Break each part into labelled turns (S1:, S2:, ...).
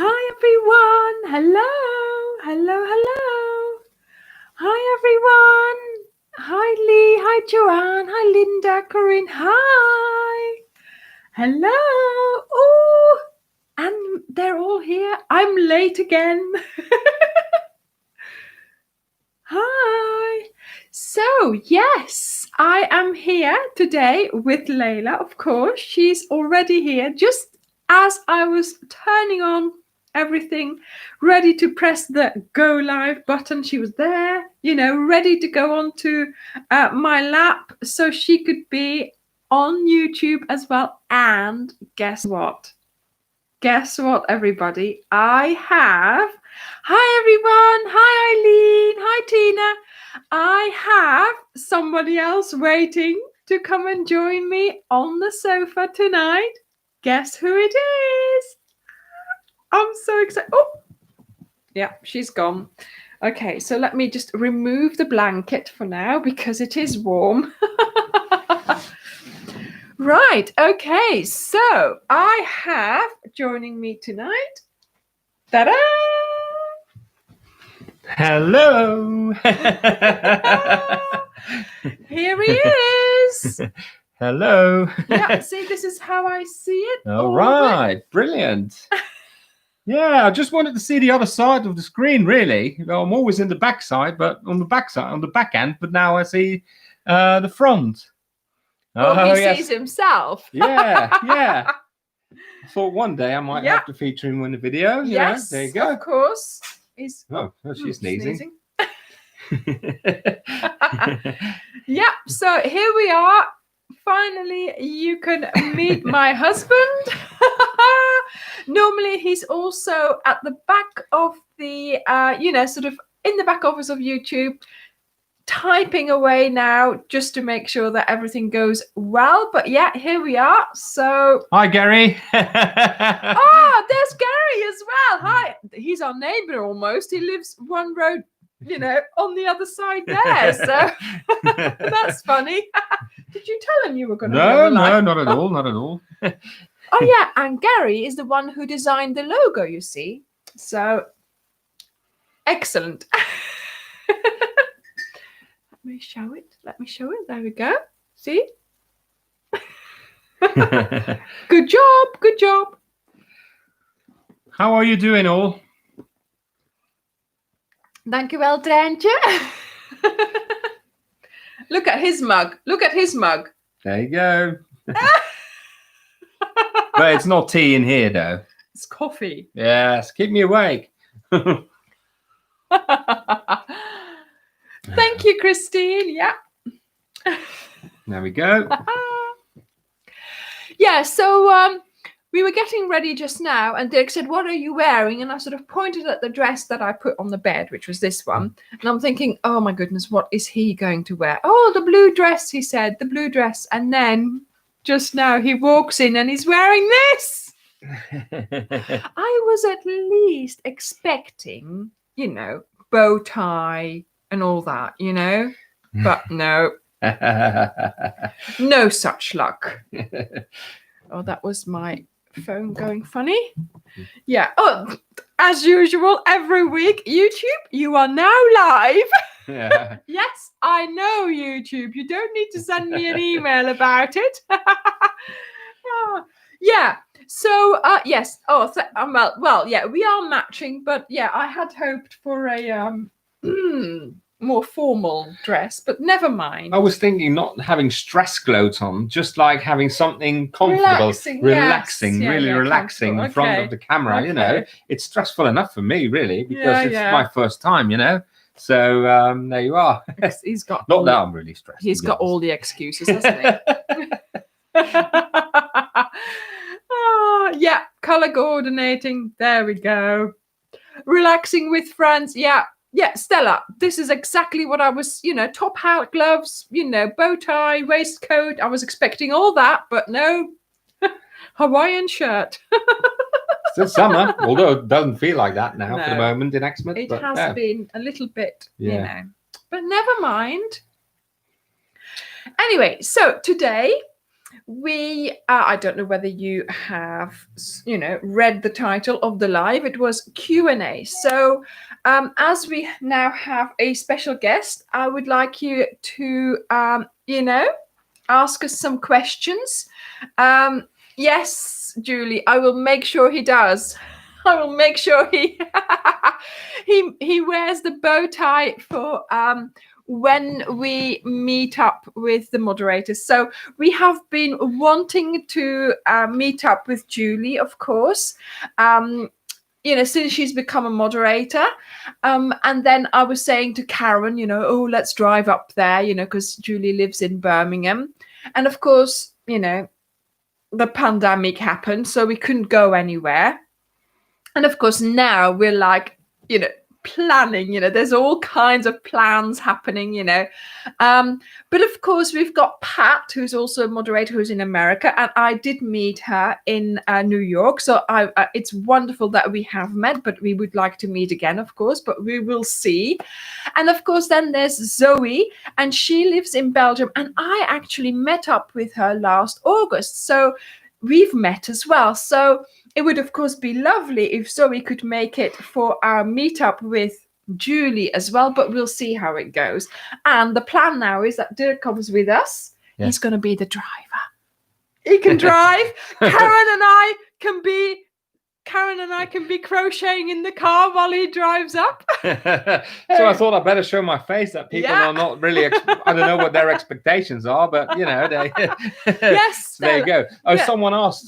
S1: Hi everyone. Hello. Hello, hello. Hi everyone. Hi Lee. Hi Joanne. Hi Linda. Corinne. Hi. Hello. Oh, and they're all here. I'm late again. Hi. So, yes, I am here today with Layla, of course. She's already here just as I was turning on everything, ready to press the go live button. She was there, ready to go onto my lap so she could be on YouTube as well. And guess what? Guess what, everybody? I have. Hi, everyone. Hi, Eileen. Hi, Tina. I have somebody else waiting to come and join me on the sofa tonight. Guess who it is? I'm so excited. Oh, yeah, she's gone. Okay, so let me just remove the blanket for now because it is warm. Right, okay, so I have joining me tonight. Ta-da!
S2: Hello!
S1: Here he is!
S2: Hello!
S1: Yeah, see, this is how I see it.
S2: All right, brilliant. Yeah, I just wanted to see the other side of the screen, really. I'm always in the back side, but on the back side, on the back end, but now I see the front.
S1: Well, he sees himself.
S2: Yeah. I thought one day I might have to feature him in the video.
S1: Yes,
S2: there you go.
S1: Of course.
S2: She's sneezing.
S1: Yeah, so here we are. Finally, you can meet my husband. Normally, he's also at the back of the, sort of in the back office of YouTube, typing away now just to make sure that everything goes well. But yeah, here we are. So
S2: hi, Gary.
S1: Oh, there's Gary as well. Hi. He's our neighbor almost. He lives one road, on the other side there. So that's funny. Did you tell him you were going to be on the live?
S2: No, not at all. Not at all.
S1: Oh yeah, and Gary is the one who designed the logo, you see. So excellent. Let me show it. There we go. See? Good job.
S2: How are you doing all?
S1: Thank you, well, Treintje. Look at his mug.
S2: There you go. But it's not tea in here, though.
S1: It's coffee.
S2: Yes, keep me awake.
S1: Thank you, Christine. Yeah.
S2: There we go.
S1: Yeah, so we were getting ready just now, and Dirk said, "What are you wearing?" And I sort of pointed at the dress that I put on the bed, which was this one. And I'm thinking, oh my goodness, what is he going to wear? Oh, the blue dress, he said, the blue dress. And then just now he walks in and he's wearing this. I was at least expecting, bow tie and all that, but no. No such luck. Oh, that was my phone going funny. Yeah. Oh, as usual, every week, YouTube, you are now live.
S2: Yeah.
S1: Yes, I know, YouTube. You don't need to send me an email about it. Oh, yeah. So, yes. Oh, well, yeah, we are matching, but yeah, I had hoped for a more formal dress, but never mind.
S2: I was thinking not having stress clothes on, just like having something comfortable, relaxing, really relaxing in front of the camera.
S1: Okay.
S2: It's stressful enough for me, really, because it's my first time, So there you are.
S1: He's got
S2: not that I'm really stressed.
S1: He's got all the excuses, hasn't he? Oh, yeah, color coordinating. There we go. Relaxing with friends. Yeah, Stella, this is exactly what I was, top hat, gloves, bow tie, waistcoat. I was expecting all that, but no. Hawaiian shirt.
S2: Still summer, although it doesn't feel like that now for the moment in Exmouth.
S1: It has been a little bit, but never mind. Anyway, so today I don't know whether you have, read the title of the live. It was Q&A. So as we now have a special guest, I would like you to, ask us some questions. Yes, Julie, I will make sure he does. I will make sure he he wears the bow tie for when we meet up with the moderators. So we have been wanting to meet up with Julie, of course. Since she's become a moderator. And then I was saying to Karen, oh, let's drive up there, because Julie lives in Birmingham. And of course, the pandemic happened, so we couldn't go anywhere. And of course, now we're like, planning, there's all kinds of plans happening, but of course we've got Pat, who's also a moderator, who's in America, and I did meet her in New York, so it's wonderful that we have met, but we would like to meet again, of course, but we will see. And of course then there's Zoe, and she lives in Belgium, and I actually met up with her last August, so we've met as well. So it would, of course, be lovely if Zoe could make it for our meetup with Julie as well, but we'll see how it goes. And the plan now is that Dirk comes with us. Yeah. He's going to be the driver. He can drive. Karen and I can be crocheting in the car while he drives up.
S2: So I thought I'd better show my face that people are not really, I don't know what their expectations are, but they,
S1: yes,
S2: there you go. Oh, yeah. Someone asked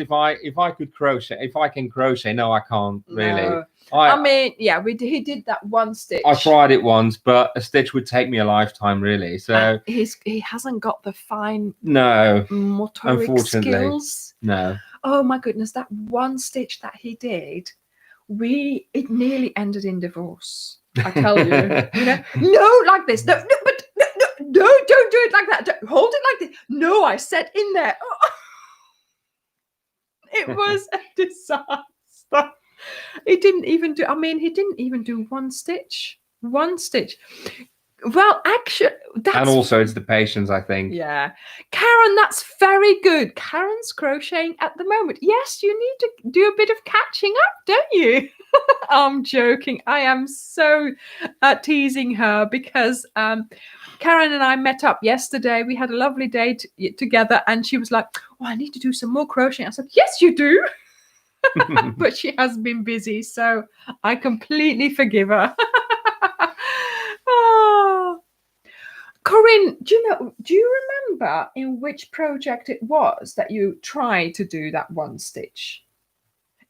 S2: if I could crochet, if I can crochet. No, I can't really.
S1: No. He did that one stitch.
S2: I tried it once, but a stitch would take me a lifetime, really. So
S1: he hasn't got the fine
S2: motoric
S1: skills.
S2: No.
S1: Oh my goodness, that one stitch that he did, it nearly ended in divorce. I tell you, no, like this, no, but no, don't do it like that. Don't, hold it like this. No, I said in there. Oh. It was a disaster. He didn't even do one stitch. One stitch. Well, actually,
S2: and also it's the patience, I think.
S1: Yeah. Karen, that's very good. Karen's crocheting at the moment. Yes, you need to do a bit of catching up, don't you? I'm joking. I am so teasing her because Karen and I met up yesterday. We had a lovely day together, and she was like, oh, I need to do some more crocheting. I said, yes, you do. But she has been busy, so I completely forgive her. Corinne, do you remember in which project it was that you tried to do that one stitch?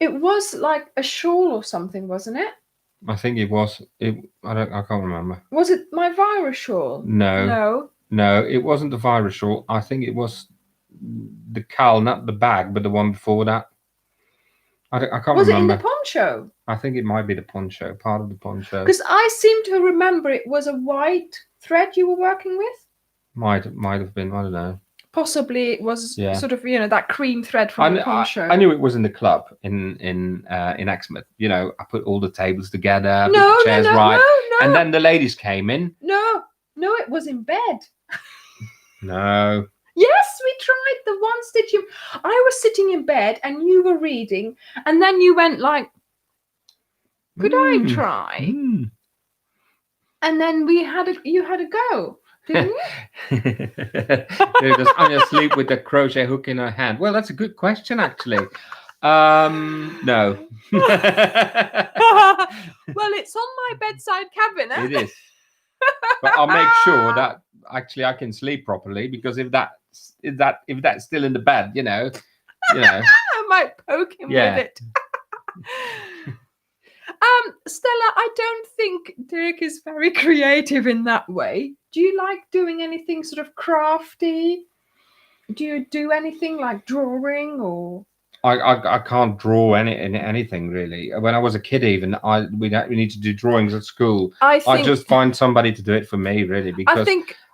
S1: It was like a shawl or something, wasn't it?
S2: I think it was. I can't remember.
S1: Was it my virus shawl?
S2: No, it wasn't the virus shawl. I think it was the cowl, not the bag, but the one before that. I can't remember.
S1: Was it in the poncho?
S2: I think it might be the poncho, part of the poncho.
S1: Because I seem to remember it was a white thread you were working with.
S2: Might have been. I don't know.
S1: Possibly it was sort of that cream thread from the poncho.
S2: I knew it was in the club in Eczema. I put all the tables together,
S1: put the
S2: chairs right, and then the ladies came in.
S1: No, it was in bed.
S2: No.
S1: Yes, we tried the one stitch. I was sitting in bed and you were reading, and then you went like, could I try? And then you had a go, didn't you?
S2: Does Anja sleep with the crochet hook in her hand? Well, that's a good question, actually. No.
S1: Well, it's on my bedside cabinet.
S2: It is. But I'll make sure that actually I can sleep properly, because if that's still in the bed,
S1: I might poke him with it. Stella, I don't think Dirk is very creative in that way. Do you like doing anything sort of crafty? Do you do anything like drawing or?
S2: I can't draw anything really. When I was a kid, even we need to do drawings at school. I just find somebody to do it for me, really, because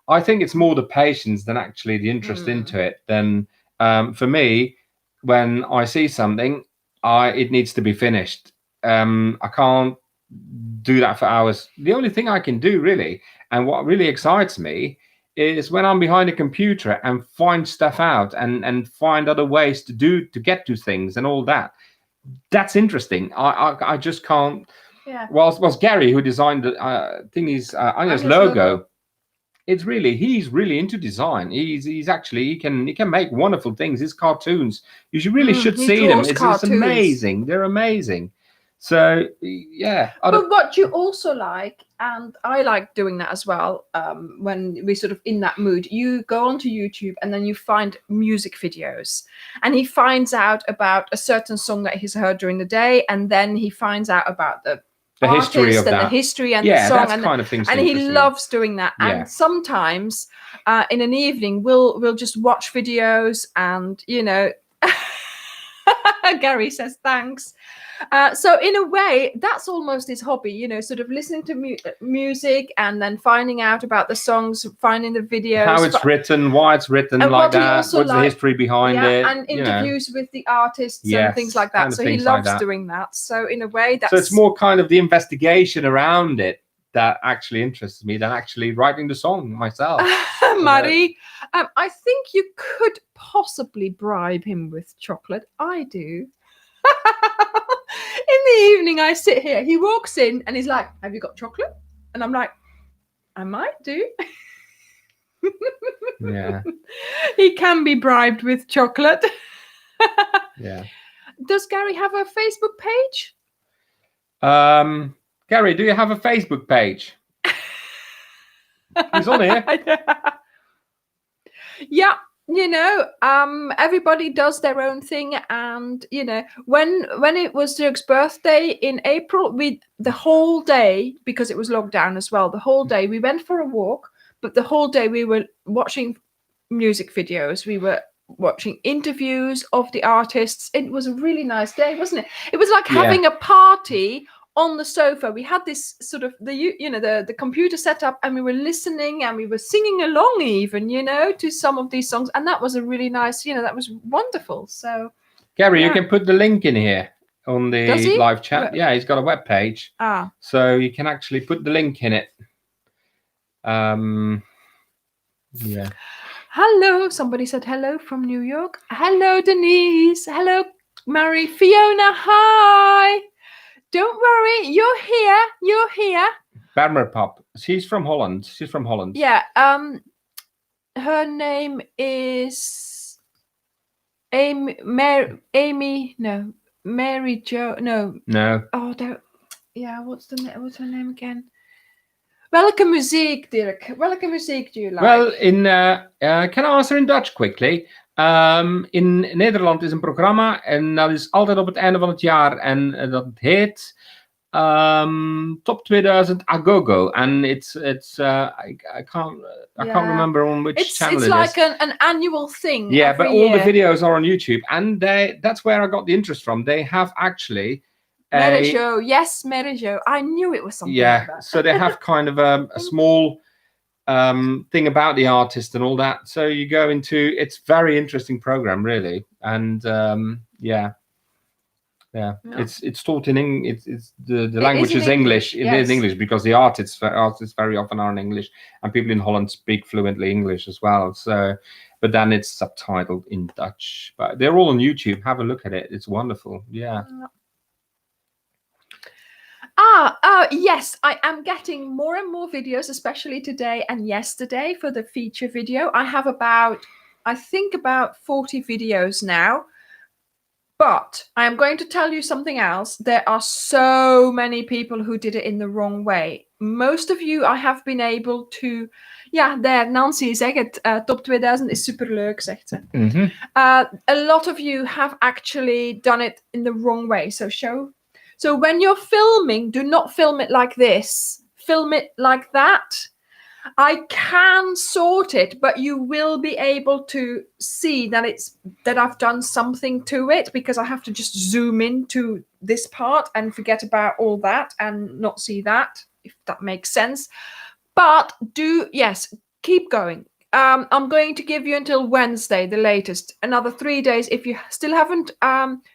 S2: I think it's more the patience than actually the interest into it. Then for me, when I see something, it needs to be finished. I can't do that for hours. The only thing I can do really, and what really excites me, is when I'm behind a computer and find stuff out and find other ways to get to things and all that. That's interesting. I just can't.
S1: Yeah.
S2: Was Gary who designed the Anja's
S1: Anja's
S2: logo.
S1: logo.
S2: He's really into design. He's actually he can make wonderful things. His cartoons, you really should
S1: he
S2: see them.
S1: draws
S2: It's
S1: cartoons.
S2: amazing. They're amazing. So yeah.
S1: But what you also like, and I like doing that as well, when we're sort of in that mood, you go onto YouTube and then you find music videos, and he finds out about a certain song that he's heard during the day, and then he finds out about the
S2: history of
S1: and
S2: that.
S1: the history and
S2: Yeah,
S1: the song,
S2: that's
S1: and
S2: kind of things.
S1: and he loves doing that.
S2: Yeah.
S1: And sometimes in an evening we'll just watch videos, and Gary says thanks. So in a way, that's almost his hobby, sort of listening to music and then finding out about the songs, finding the videos,
S2: how it's written, why it's written
S1: and
S2: like that, what's the history behind it,
S1: and interviews with the artists and things like that.
S2: kind of
S1: So he
S2: things
S1: loves
S2: like that.
S1: doing that. So in a way, that's
S2: so it's more kind of the investigation around it that actually interests me than actually writing the song myself.
S1: Marie, I think you could possibly bribe him with chocolate. I do. In the evening, I sit here. He walks in and he's like, "Have you got chocolate?" And I'm like, "I might do."
S2: Yeah.
S1: He can be bribed with chocolate.
S2: Yeah.
S1: Does Gary have a Facebook page?
S2: Gary, do you have a Facebook page? He's on here.
S1: Yeah. Everybody does their own thing, and when it was Dirk's birthday in April, the whole day, because it was lockdown as well, the whole day we went for a walk, but the whole day we were watching music videos, we were watching interviews of the artists. It was a really nice day, wasn't it? It was like having a party on the sofa. We had this sort of the computer set up, and we were listening and we were singing along even, to some of these songs, and that was a really nice, that was wonderful. So
S2: Gary, you can put the link in here on the live chat.
S1: What?
S2: Yeah, he's got a web page. So you can actually put the link in it. Yeah.
S1: Hello, somebody said hello from New York. Hello, Denise. Hello, Mary. Fiona, hi. Don't worry, you're here. You're here.
S2: Pop. She's from Holland.
S1: Yeah. Her name is Amy. No, Mary Jo. No. Oh, don't. Yeah. What's her name again? Welke muziek, Dirk? Welke muziek do you like?
S2: Well, can I answer in Dutch quickly? In Nederland is een programma en dat is altijd op het einde van het jaar en dat heet Top 2000 Agogo, and it's I can't remember on which channel
S1: it's like an annual thing.
S2: Yeah, but all
S1: year.
S2: the videos are on YouTube, and that's where I got the interest from. They have actually
S1: Merijo, yes, Merijo. I knew it was something like that.
S2: So they have kind of a small thing about the artist and all that. So you go into it's very interesting program, really, and it's taught in English. It's the language is English. It is English because the artists very often are in English, and people in Holland speak fluently English as well. So, but then it's subtitled in Dutch. But they're all on YouTube. Have a look at it. It's wonderful. Yeah.
S1: Yes, I am getting more and more videos, especially today and yesterday for the feature video. I have about 40 videos now. But I am going to tell you something else. There are so many people who did it in the wrong way. Most of you, I have been able to... Ja, there, Nancy zegt het. Top 2000 is superleuk, zegt ze.
S2: Mm-hmm.
S1: A lot of you have actually done it in the wrong way. So when you're filming, do not film it like this. Film it like that. I can sort it, but you will be able to see that I've done something to it, because I have to just zoom into this part and forget about all that and not see that, if that makes sense. But keep going. I'm going to give you until Wednesday, the latest, another 3 days. If you still haven't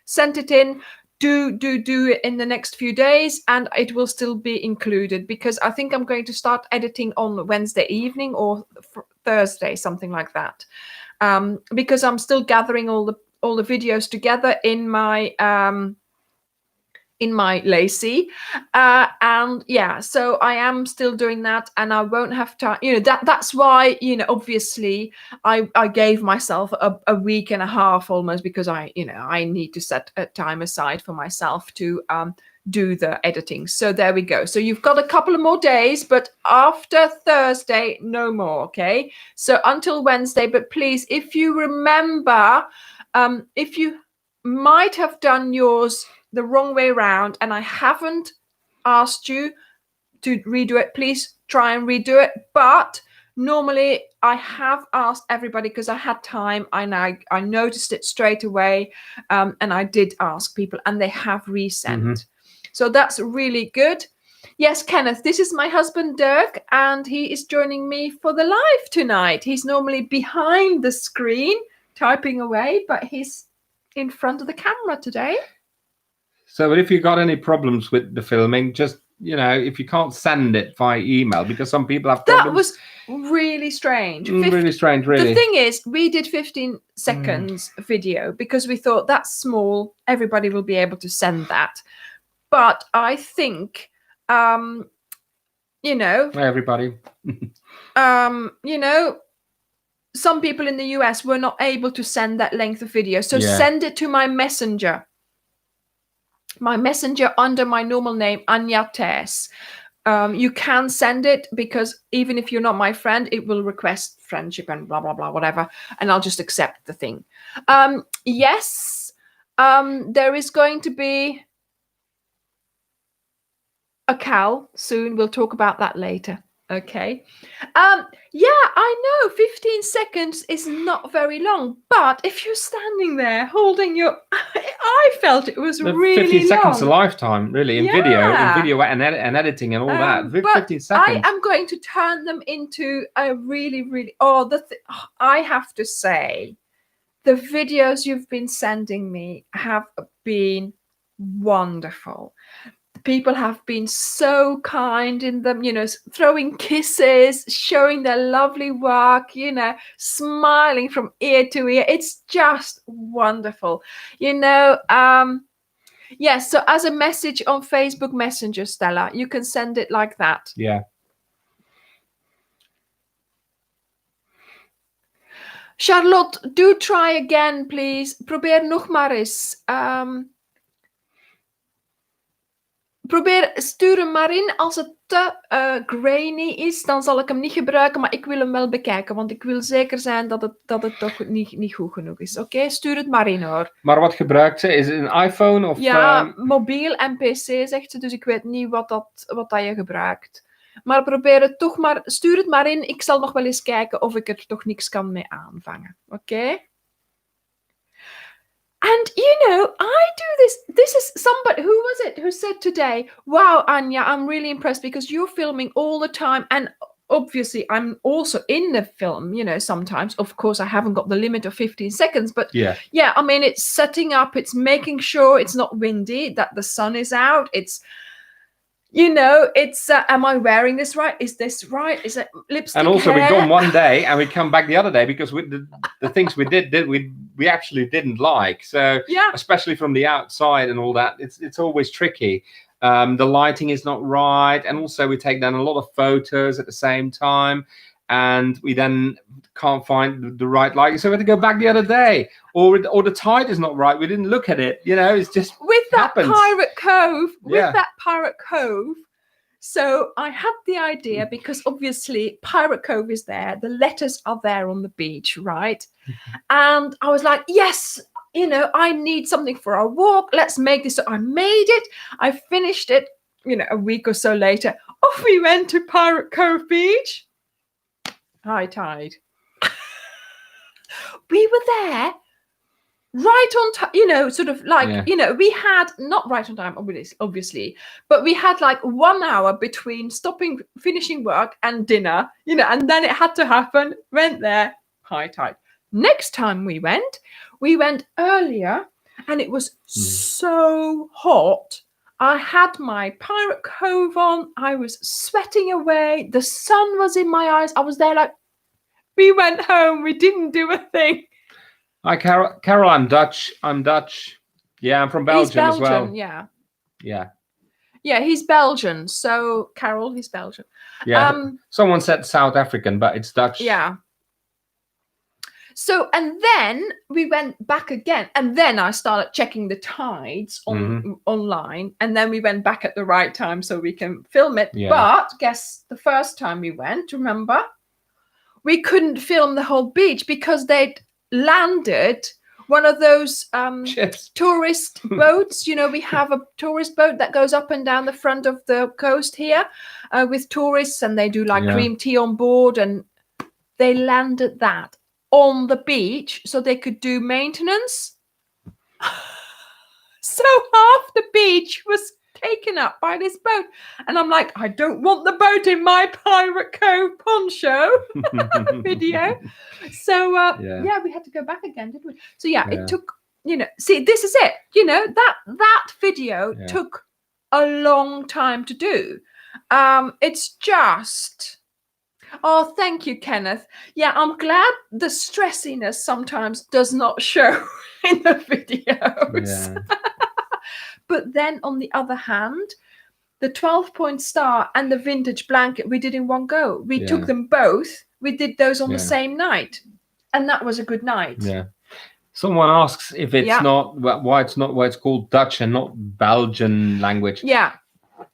S1: sent it in, do it in the next few days, and it will still be included, because I think I'm going to start editing on Wednesday evening or Thursday, something like that, because I'm still gathering all the videos together in my Lacy, and yeah, so I am still doing that, and I won't have time. That's why, obviously I gave myself a week and a half almost, because I need to set a time aside for myself to do the editing. So there we go. So you've got a couple of more days, but after Thursday, no more. Okay, so until Wednesday. But please, if you remember, if you might have done yours the wrong way around and I haven't asked you to redo it, please try and redo it. But normally I have asked everybody because I had time, and I noticed it straight away, and I did ask people, and they have resent. So that's really good. Yes, Kenneth, this is my husband Dirk, and he is joining me for the live tonight. He's normally behind the screen typing away, but he's in front of the camera today.
S2: So, but if you got any problems with the filming, just, if you can't send it via email, because some people have problems.
S1: That was really strange.
S2: Really strange, really.
S1: The thing is, we did 15 seconds video because we thought that's small. Everybody will be able to send that. But I think,
S2: everybody.
S1: Some people in the US were not able to send that length of video. So send it to my messenger. My messenger under my normal name, Anja Tess. You can send it, because even if you're not my friend, it will request friendship and blah, blah, blah, whatever. And I'll just accept the thing. Yes, there is going to be a cow soon. We'll talk about that later. Okay. Yeah, I know 15 seconds is not very long, but if you're standing there holding your, I felt it was really
S2: 15 seconds
S1: long.
S2: a lifetime, really, in video and editing and all that. 15 seconds.
S1: I am going to turn them into a really, really, I have to say, the videos you've been sending me have been wonderful. People have been so kind in them, throwing kisses, showing their lovely work, smiling from ear to ear. It's just wonderful. Yes, so as a message on Facebook Messenger, Stella, you can send it like that.
S2: Yeah.
S1: Charlotte, do try again, please. Probeer nog maar eens. Stuur hem maar in. Als het te grainy is, dan zal ik hem niet gebruiken, maar ik wil hem wel bekijken, want ik wil zeker zijn dat het toch niet goed genoeg is. Oké, stuur het maar in, hoor.
S2: Maar wat gebruikt ze? Is het een iPhone? Of,
S1: ja, mobiel en PC, zegt ze, dus ik weet niet wat dat je gebruikt. Maar probeer het toch maar, stuur het maar in. Ik zal nog wel eens kijken of ik er toch niks kan mee aanvangen. Oké? And, I do this. This is somebody, who was it who said today, wow, Anja, I'm really impressed because you're filming all the time. And obviously, I'm also in the film, sometimes. Of course, I haven't got the limit of 15 seconds. But yeah, I mean, it's setting up, it's making sure it's not windy, that the sun is out. It's, it's, am I wearing this right? Is this right? Is it lipstick?
S2: And also,
S1: hair?
S2: we've gone one day and we come back the other day because with the things we did we actually didn't like. So especially from the outside and all that, it's always tricky. The lighting is not right, and also we take down a lot of photos at the same time, and we then can't find the right lighting. So we had to go back the other day, or the tide is not right. We didn't look at it. It's just
S1: with that
S2: happens.
S1: Pirate Cove. With that Pirate Cove. So I had the idea, because obviously Pirate Cove is there. The letters are there on the beach, right? And I was like, yes, I need something for our walk. Let's make this. So I made it. I finished it, a week or so later. Off we went to Pirate Cove Beach. High tide. We were there right on time, sort of like, we had, not right on time, obviously, but we had like 1 hour between finishing work and dinner, and then it had to happen. Went there, high tide. Next time we went earlier, and it was so hot. I had my Pirate Cove on. I was sweating away. The sun was in my eyes. I was there like, We went home. We didn't do a thing.
S2: Hi, Carol. Carol, I'm Dutch. Yeah, I'm from Belgium,
S1: He's Belgian,
S2: as well.
S1: yeah.
S2: Yeah.
S1: Yeah, he's Belgian. So, Carol, he's Belgian.
S2: Yeah. Someone said South African, but it's Dutch.
S1: Yeah. So, and then we went back again. And then I started checking the tides online. And then we went back at the right time so we can film it.
S2: Yeah.
S1: But guess the first time we went, remember? We couldn't film the whole beach because they'd landed one of those tourist boats. You know, we have a tourist boat that goes up and down the front of the coast here with tourists, and they do like cream tea on board, and they landed that on the beach so they could do maintenance. So half the beach was taken up by this boat, and I'm like, I don't want the boat in my Pirate Cove poncho video. So yeah, we had to go back again, didn't we? So yeah, it took, you know, see, this is it, you know, that video took a long time to do. It's just, oh, thank you, Kenneth. Yeah, I'm glad the stressiness sometimes does not show in the videos. But then on the other hand, the 12-point star and the vintage blanket we did in one go. We took them both. We did those on the same night. And that was a good night. Yeah.
S2: Someone asks if it's not, why it's called Dutch and not Belgian language.
S1: Yeah.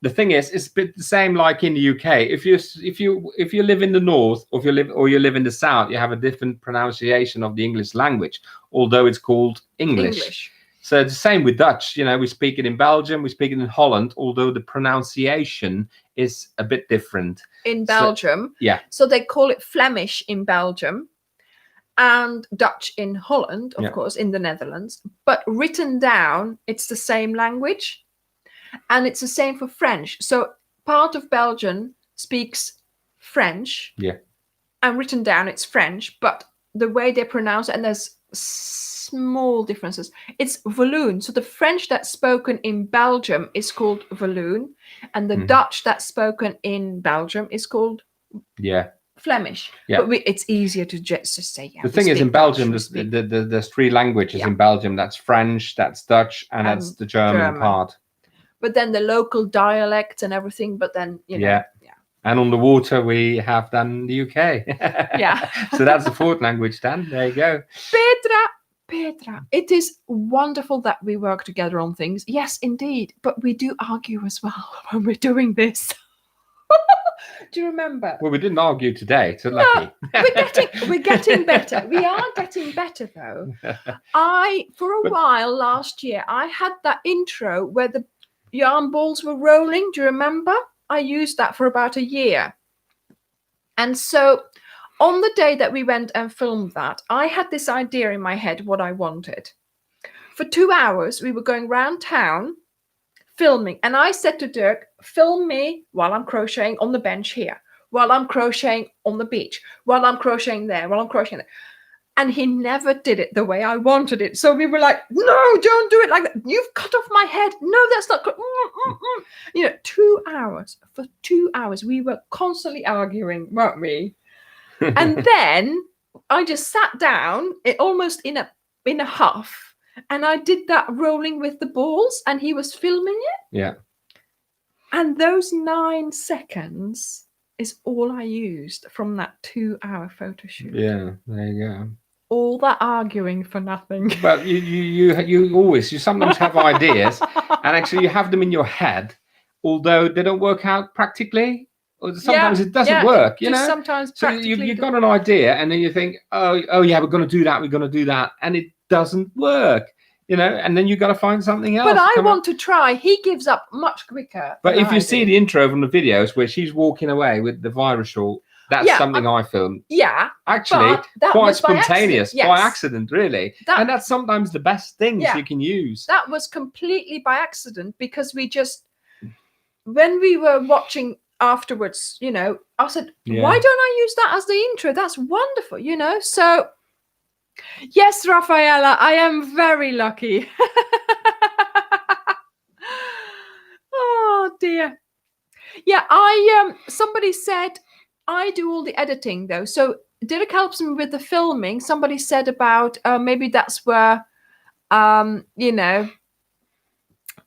S2: The thing is, it's a bit the same like in the UK. If you live in the north, or you live in the south, you have a different pronunciation of the English language, although it's called English. So it's the same with Dutch. You know, we speak it in Belgium, we speak it in Holland, although the pronunciation is a bit different.
S1: In Belgium. So they call it Flemish in Belgium and Dutch in Holland, of course, in the Netherlands. But written down, it's the same language. And it's the same for French. So part of Belgium speaks French. And written down, it's French. But the way they pronounce it, and there's small differences. It's Walloon. So the French that's spoken in Belgium is called Walloon, and the Dutch that's spoken in Belgium is called Flemish. But it's easier to just say.
S2: The thing is, in Belgium, there's three languages in Belgium. That's French, that's Dutch, and that's the German part.
S1: But then the local dialect and everything. But then you know.
S2: And on the water, we have then the UK. So that's the fourth language, Dan. There you go.
S1: Petra, it is wonderful that we work together on things. Yes, indeed. But we do argue as well when we're doing this. Do you remember?
S2: Well, we didn't argue today, so lucky.
S1: We're getting better. We are getting better, though. For a while last year, I had that intro where the yarn balls were rolling. Do you remember? I used that for about a year. And so on the day that we went and filmed that, I had this idea in my head what I wanted. For 2 hours, we were going around town filming. And I said to Dirk, film me while I'm crocheting on the bench here, while I'm crocheting on the beach, while I'm crocheting there, while I'm crocheting there. And he never did it the way I wanted it. So we were like, no, don't do it like that. You've cut off my head. No, that's not good. You know, 2 hours. For 2 hours, we were constantly arguing, weren't we? And then I just sat down, almost in a huff, and I did that rolling with the balls, and he was filming it.
S2: Yeah.
S1: And those 9 seconds is all I used from that 2-hour photo shoot.
S2: Yeah, there you go.
S1: All that arguing for nothing.
S2: But you sometimes have ideas, and actually you have them in your head, although they don't work out practically. Or sometimes it doesn't work, you know.
S1: Sometimes
S2: so you've got an idea, and then you think, oh yeah, we're going to do that, and it doesn't work, you know. And then you got to find something else.
S1: But I want to try. He gives up much quicker.
S2: But if you see the intro from the videos where she's walking away with the virus shawl, that's something I filmed.
S1: Yeah.
S2: Actually, quite spontaneous, by accident, really. And that's sometimes the best things you can use.
S1: That was completely by accident, because when we were watching afterwards, you know, I said, why don't I use that as the intro? That's wonderful, you know. So, yes, Rafaela, I am very lucky. Oh, dear. Yeah, somebody said, I do all the editing though. So Derek helps me with the filming. Somebody said about maybe that's where, you know,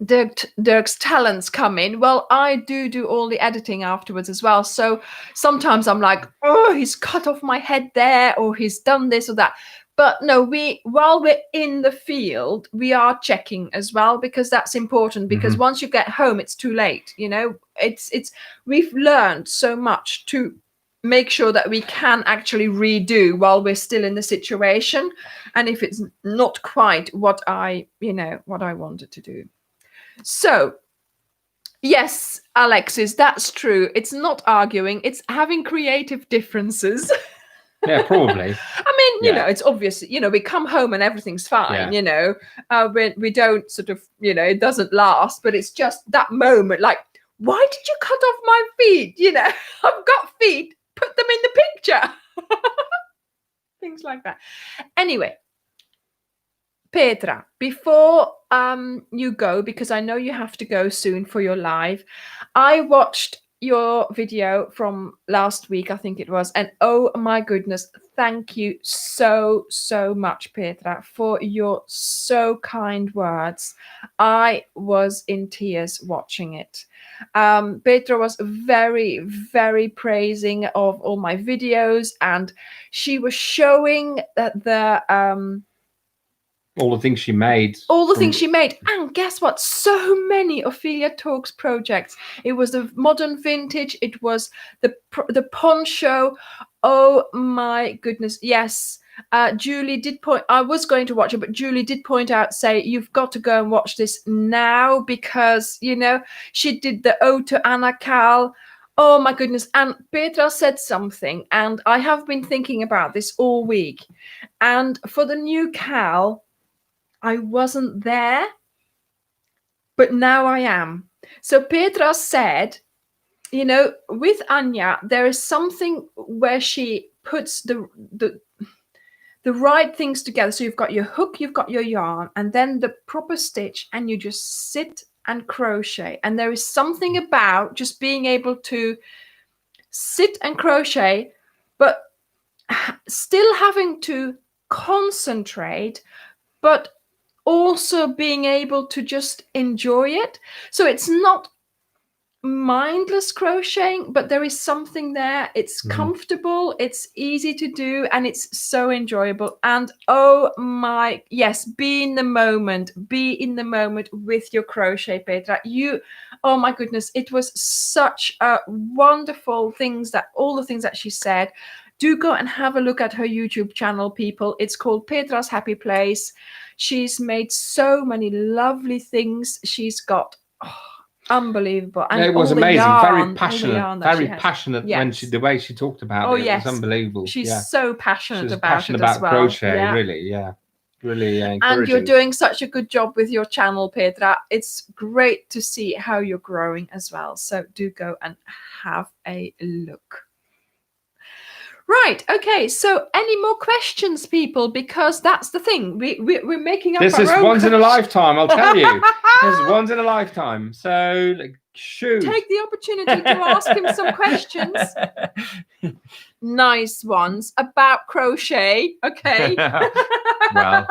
S1: Dirk's talents come in. Well, I do all the editing afterwards as well. So sometimes I'm like, oh, he's cut off my head there, or he's done this or that. But no, while we're in the field, we are checking as well, because that's important. Because once you get home, it's too late. You know, we've learned so much to make sure that we can actually redo while we're still in the situation, and if it's not quite what I wanted to do. So, yes, Alexis, that's true. It's not arguing, it's having creative differences.
S2: Yeah, probably.
S1: I mean, you know, it's obvious, you know, we come home and everything's fine, you know, we don't sort of, you know, it doesn't last, but it's just that moment, like, why did you cut off my feet? You know, I've got feet, put them in the picture. Things like that. Anyway, Petra, before you go, because I know you have to go soon for your live, I watched your video from last week, I think it was, and oh my goodness, thank you so much, Petra, for your so kind words. I was in tears watching it. Petra was very praising of all my videos, and she was showing that
S2: all the things she made.
S1: And guess what? So many Ophelia Talks projects. It was the modern vintage. It was the poncho. Oh my goodness. Yes. Julie did point, I was going to watch it, but Julie did point out, say, you've got to go and watch this now, because, you know, she did the Ode to Anna Cal. Oh my goodness. And Petra said something, and I have been thinking about this all week. And for the new Cal, I wasn't there, but now I am. So Petra said, you know, with Anja, there is something where she puts the right things together. So you've got your hook, you've got your yarn, and then the proper stitch, and you just sit and crochet. And there is something about just being able to sit and crochet, but still having to concentrate, but also being able to just enjoy it. So it's not mindless crocheting, but there is something there. It's comfortable, it's easy to do, and it's so enjoyable. And oh my, yes, be in the moment with your crochet, Petra. Oh my goodness, it was such a wonderful all the things that she said. Do go and have a look at her YouTube channel, people. It's called Petra's Happy Place. She's made so many lovely things. She's got unbelievable. And
S2: it was amazing. Very passionate
S1: yes.
S2: when the way she talked about it.
S1: Yes.
S2: It was unbelievable.
S1: She's so passionate about
S2: passionate
S1: it
S2: about
S1: as well.
S2: crochet, really, really encouraging.
S1: And you're doing such a good job with your channel, Petra. It's great to see how you're growing as well. So do go and have a look. Right, okay, so any more questions, people? Because that's the thing, we're making up
S2: this
S1: our
S2: is
S1: own
S2: once in a lifetime, I'll tell you. This is once in a lifetime. So shoot,
S1: take the opportunity to ask him some questions. Nice ones about crochet. Okay.
S2: Well.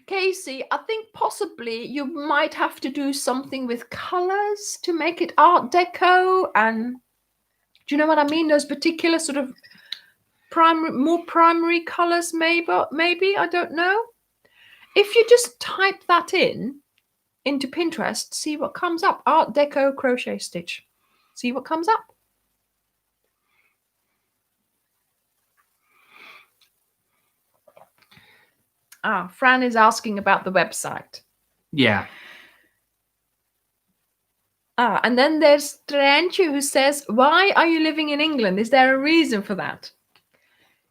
S1: Casey, I think possibly you might have to do something with colors to make it Art Deco. And do you know what I mean? Those particular sort of more primary colors, maybe, I don't know. If you just type that into Pinterest, see what comes up. Art Deco crochet stitch. See what comes up. Fran is asking about the website.
S2: Yeah.
S1: And then there's Trenchu who says, why are you living in England? Is there a reason for that?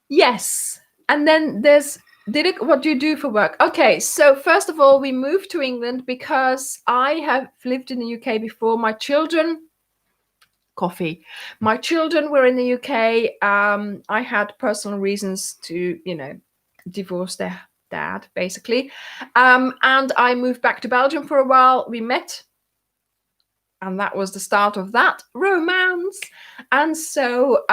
S1: Yes. And then there's, what do you do for work? Okay, so first of all, we moved to England because I have lived in the UK before. My children were in the UK. I had personal reasons to, divorce their dad, basically. And I moved back to Belgium for a while. We met And that was the start of that romance. And so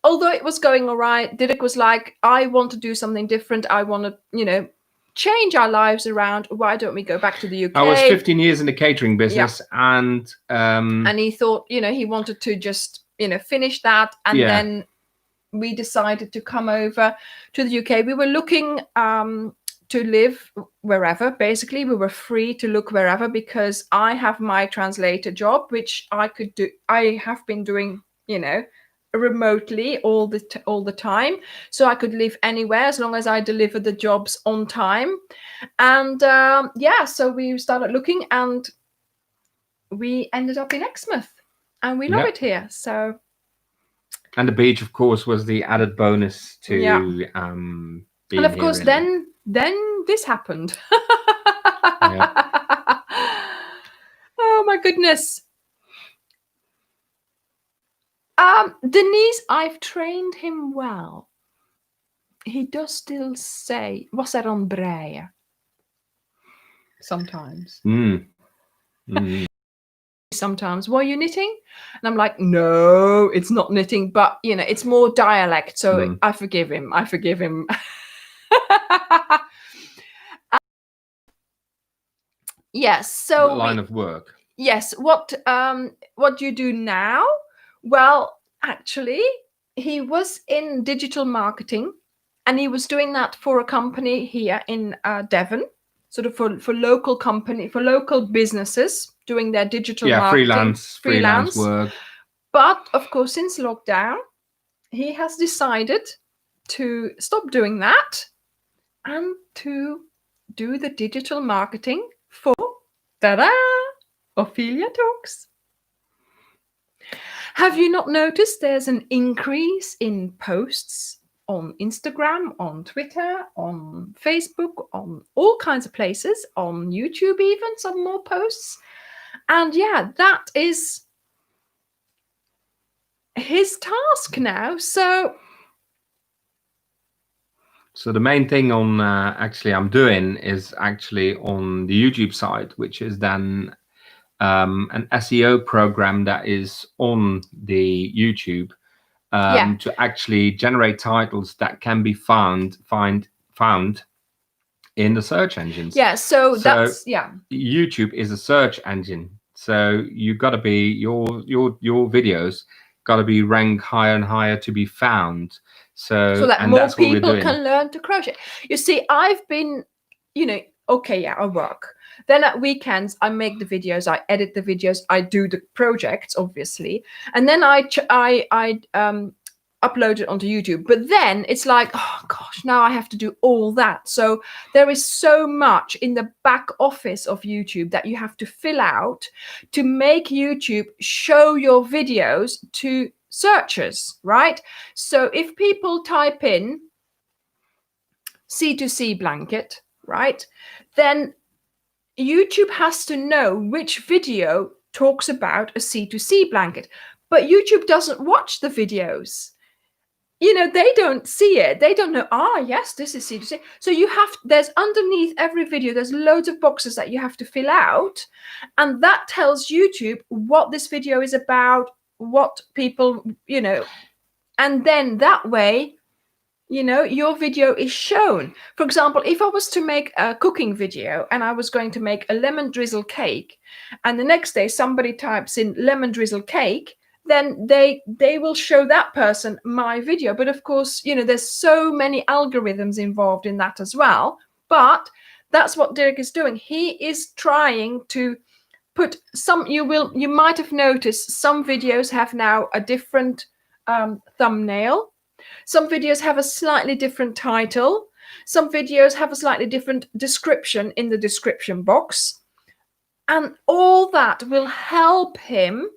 S1: although it was going all right, Dirk was like, I want to do something different. I want to, you know, change our lives around. Why don't we go back to the UK?
S2: I was 15 years in the catering business, and
S1: he thought, you know, he wanted to just, you know, finish that. And then we decided to come over to the UK. We were looking to live wherever. Basically, we were free to look wherever, because I have my translator job, which I could do. I have been doing, you know, remotely all the time, so I could live anywhere as long as I delivered the jobs on time. And so we started looking, and we ended up in Exmouth, and we love it here. So,
S2: and the beach, of course, was the added bonus to
S1: and of course then this happened. Oh my goodness. Denise, I've trained him well. He does still say, was er aan breien? Sometimes. Sometimes, were you knitting? And I'm like, no, it's not knitting, but you know, it's more dialect. So I forgive him. Yes. So
S2: the line of work.
S1: Yes. What do you do now? Well, actually, he was in digital marketing, and he was doing that for a company here in Devon, sort of for local company, for local businesses doing their digital marketing.
S2: Freelance work.
S1: But of course, since lockdown, he has decided to stop doing that and to do the digital marketing for Ophelia Talks. Have you not noticed there's an increase in posts on Instagram, on Twitter, on Facebook, on all kinds of places, on YouTube even, some more posts? And yeah, that is his task now. So
S2: the main thing on I'm doing is actually on the YouTube side, which is then an SEO program that is on the YouTube to actually generate titles that can be found in the search engines.
S1: So that's
S2: YouTube is a search engine, so you got to be your videos got to be ranked higher and higher to be found, so that more people
S1: can learn to crochet. You see, I've been, you know, I work. Then at weekends, I make the videos, I edit the videos, I do the projects, obviously. And then I upload it onto YouTube. But then it's like, oh gosh, now I have to do all that. So there is so much in the back office of YouTube that you have to fill out to make YouTube show your videos to searchers, right? So if people type in C2C blanket, right, then YouTube has to know which video talks about a C2C blanket. But YouTube doesn't watch the videos. You know, they don't see it. They don't know, yes, this is C2C. So there's underneath every video, there's loads of boxes that you have to fill out. And that tells YouTube what this video is about, what people, you know, and then that way, you know, your video is shown. For example, if I was to make a cooking video and I was going to make a lemon drizzle cake, and the next day somebody types in lemon drizzle cake, then they will show that person my video. But of course, you know, there's so many algorithms involved in that as well. But that's what Dirk is doing. He is trying to put you might have noticed some videos have now a different thumbnail. Some videos have a slightly different title. Some videos have a slightly different description in the description box. And all that will help him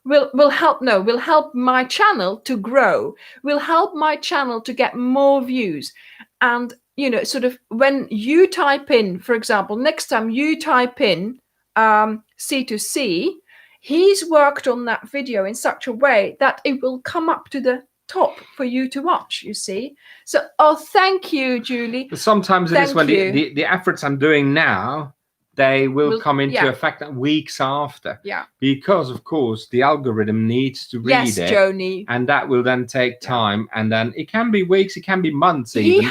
S1: will help my channel to grow, will help my channel to get more views. And, you know, sort of when you type in, for example, next time you type in C2C, he's worked on that video in such a way that it will come up to the top for you to watch, you see. So, thank you, Julie.
S2: But sometimes it is when the efforts I'm doing now they will come into
S1: yeah.
S2: effect weeks after.
S1: Yeah.
S2: Because of course the algorithm needs to read
S1: Yes,
S2: it,
S1: Joni.
S2: and that will then take time, and then it can be weeks, it can be months even.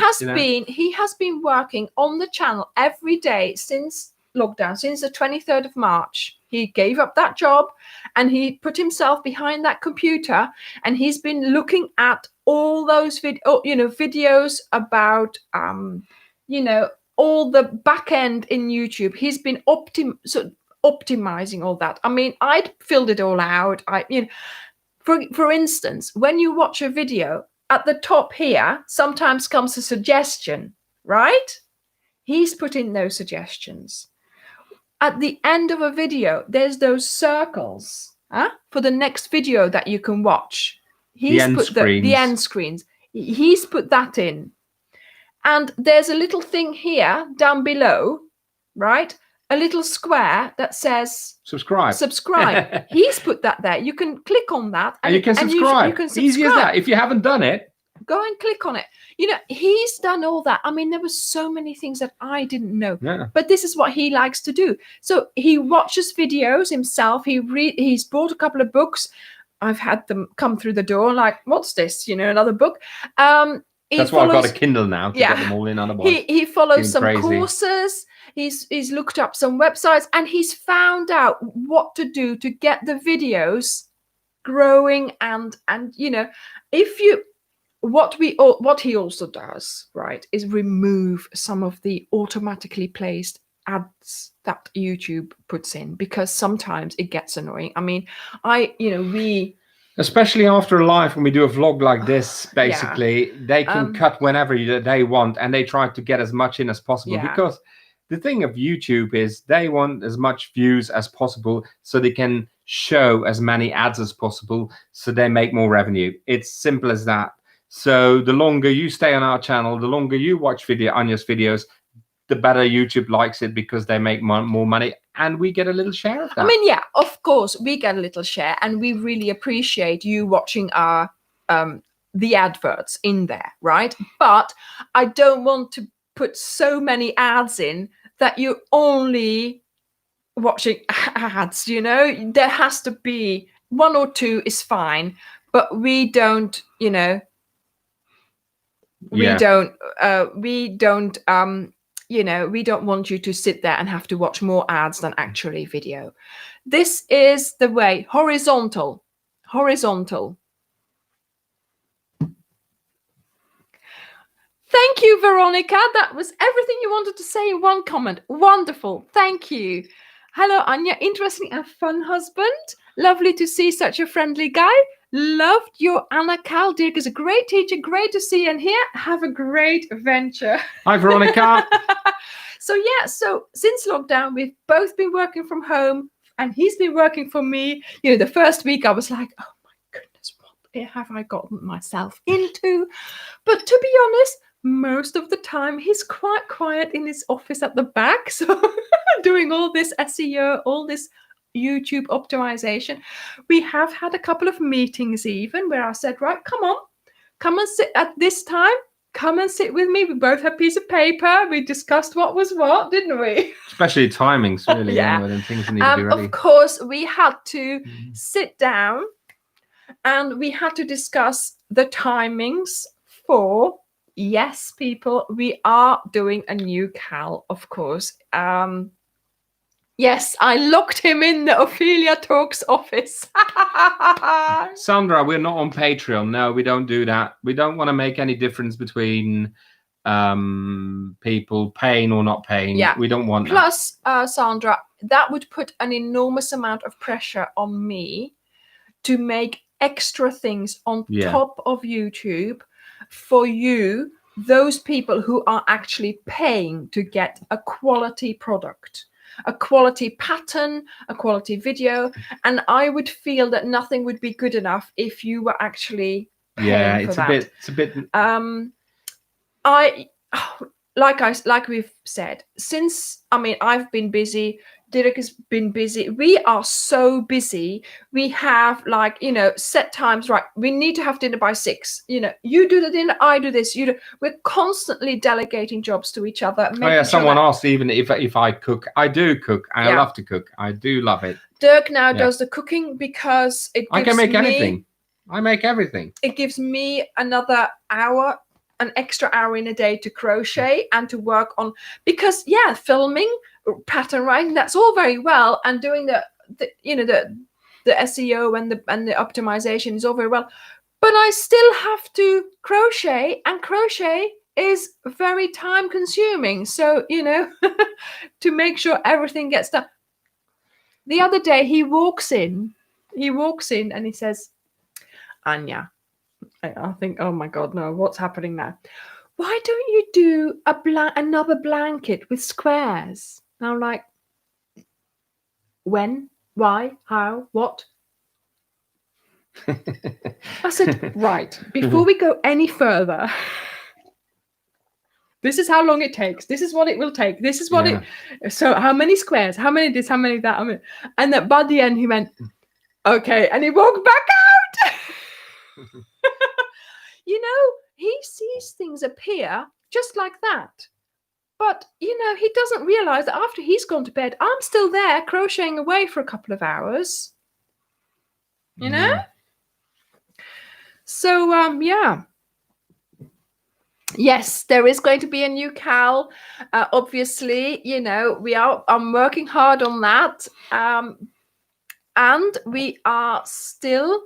S1: He has been working on the channel every day since lockdown, since the 23rd of March. He gave up that job and he put himself behind that computer, and he's been looking at all those videos about all the back end in YouTube. He's been optimizing all that. I mean, I'd filled it all out. For instance, when you watch a video, at the top here sometimes comes a suggestion, right? He's put in those suggestions. At the end of a video, there's those circles for the next video that you can watch. He's put the end screens. He's put that in. And there's a little thing here down below, right? A little square that says subscribe. He's put that there. You can click on that
S2: and you can subscribe.
S1: You can subscribe.
S2: Easy as that. If you haven't done it,
S1: go and click on it. He's done all that. I mean, there were so many things that I didn't know.
S2: Yeah.
S1: But this is what he likes to do. So he watches videos himself. He's bought a couple of books. I've had them come through the door like, what's this? Another book.
S2: That's why I've got a Kindle now to get them all in otherwise.
S1: He follows some courses. He's looked up some websites, and he's found out what to do to get the videos growing. And what he also does, right, is remove some of the automatically placed ads that YouTube puts in, because sometimes it gets annoying. I mean,
S2: especially after a live, when we do a vlog like this, basically, they can cut whenever they want, and they try to get as much in as possible. Because the thing of YouTube is they want as much views as possible so they can show as many ads as possible so they make more revenue. It's simple as that. So the longer you stay on our channel, the longer you watch Anja's videos, the better YouTube likes it, because they make more money, and we get a little share of that. I
S1: mean, yeah, of course, we get a little share, and we really appreciate you watching our the adverts in there, right? But I don't want to put so many ads in that you're only watching ads. There has to be 1 or 2 is fine, but we don't, we don't want you to sit there and have to watch more ads than actually video. This is the way. Horizontal. Thank you, Veronica. That was everything you wanted to say in one comment. Wonderful. Thank you. Hello, Anja. Interesting and fun husband. Lovely to see such a friendly guy. Loved your Anna Cal. Dirk is a great teacher. Great to see you in here. Have a great adventure.
S2: Hi, Veronica.
S1: So since lockdown, we've both been working from home, and he's been working for me. The first week I was like, oh my goodness, what have I gotten myself into? But to be honest, most of the time he's quite quiet in his office at the back. So doing all this SEO, all this YouTube optimization. We have had a couple of meetings even where I said, right, come and sit at this time. Come and sit with me. We both had a piece of paper. We discussed what was what, didn't we?
S2: Especially timings, really. And things need to be ready.
S1: Of course, we had to sit down and we had to discuss the timings for, yes, people, we are doing a new Cal, of course. Yes, I locked him in the Ophelia Talks office.
S2: Sandra, we're not on Patreon. No, we don't do that. We don't want to make any difference between people paying or not paying.
S1: Yeah.
S2: We don't want
S1: Plus, Sandra, that would put an enormous amount of pressure on me to make extra things on top of YouTube for you, those people who are actually paying to get a quality product, a quality pattern, a quality video. And I would feel that nothing would be good enough if you were actually paying for that.
S2: It's a bit
S1: like we've said, since I've been busy, Dirk has been busy. We are so busy. We have like, set times, right? We need to have dinner by 6. You do the dinner, I do this. We're constantly delegating jobs to each other.
S2: Oh yeah, someone asked even if I cook. I do cook. I love to cook. I do love it.
S1: Dirk now does the cooking because
S2: I can make anything. I make everything.
S1: It gives me another hour, an extra hour in a day to crochet and to work on, because filming, pattern writing, that's all very well, and doing the SEO and the optimization is all very well, but I still have to crochet, and crochet is very time consuming. So to make sure everything gets done. The other day he walks in and he says, Anja, I think, oh my God, no, what's happening now? Why don't you do another blanket with squares? And I'm like, when, why, how, what? I said, right, before we go any further, this is how long it takes. This is what it will take. This is what so how many squares? How many this? How many that? And that by the end he went, okay. And he walked back out. He sees things appear just like that. But, he doesn't realize that after he's gone to bed, I'm still there crocheting away for a couple of hours. So, yes, there is going to be a new cowl. Obviously, I'm working hard on that. And we are still...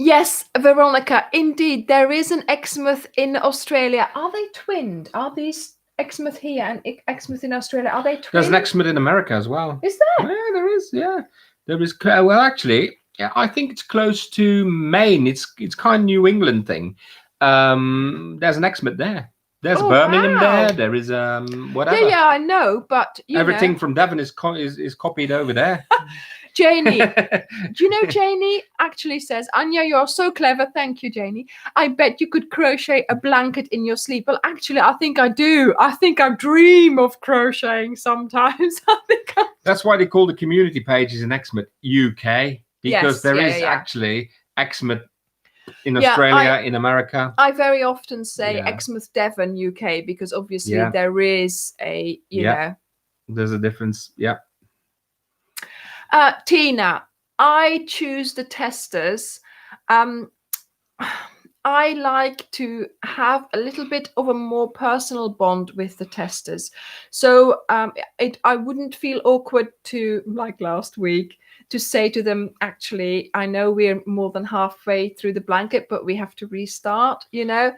S1: Yes, Veronica, indeed, there is an Exmouth in Australia. Are they twinned? Are these Exmouth here and Exmouth in Australia? Are they twinned?
S2: There's an Exmouth in America as well.
S1: Is there?
S2: Yeah, there is. Yeah, there is. Well, actually, I think it's close to Maine. It's kind of New England thing. There's an Exmouth there. There's Birmingham there. There is whatever.
S1: Yeah, I know, but
S2: everything from Devon is copied over there.
S1: Janie, do you know Janie actually says, Anja, you're so clever. Thank you, Janie. I bet you could crochet a blanket in your sleep. Well, actually, I think I do. I think I dream of crocheting sometimes.
S2: That's why they call the community pages in Exmouth UK, because there is actually Exmouth in Australia, in America.
S1: I very often say Exmouth, Devon, UK, because obviously there is a,
S2: there's a difference. Yeah.
S1: Tina, I choose the testers. I like to have a little bit of a more personal bond with the testers. So I wouldn't feel awkward to, like last week, to say to them, actually, I know we're more than halfway through the blanket, but we have to restart, I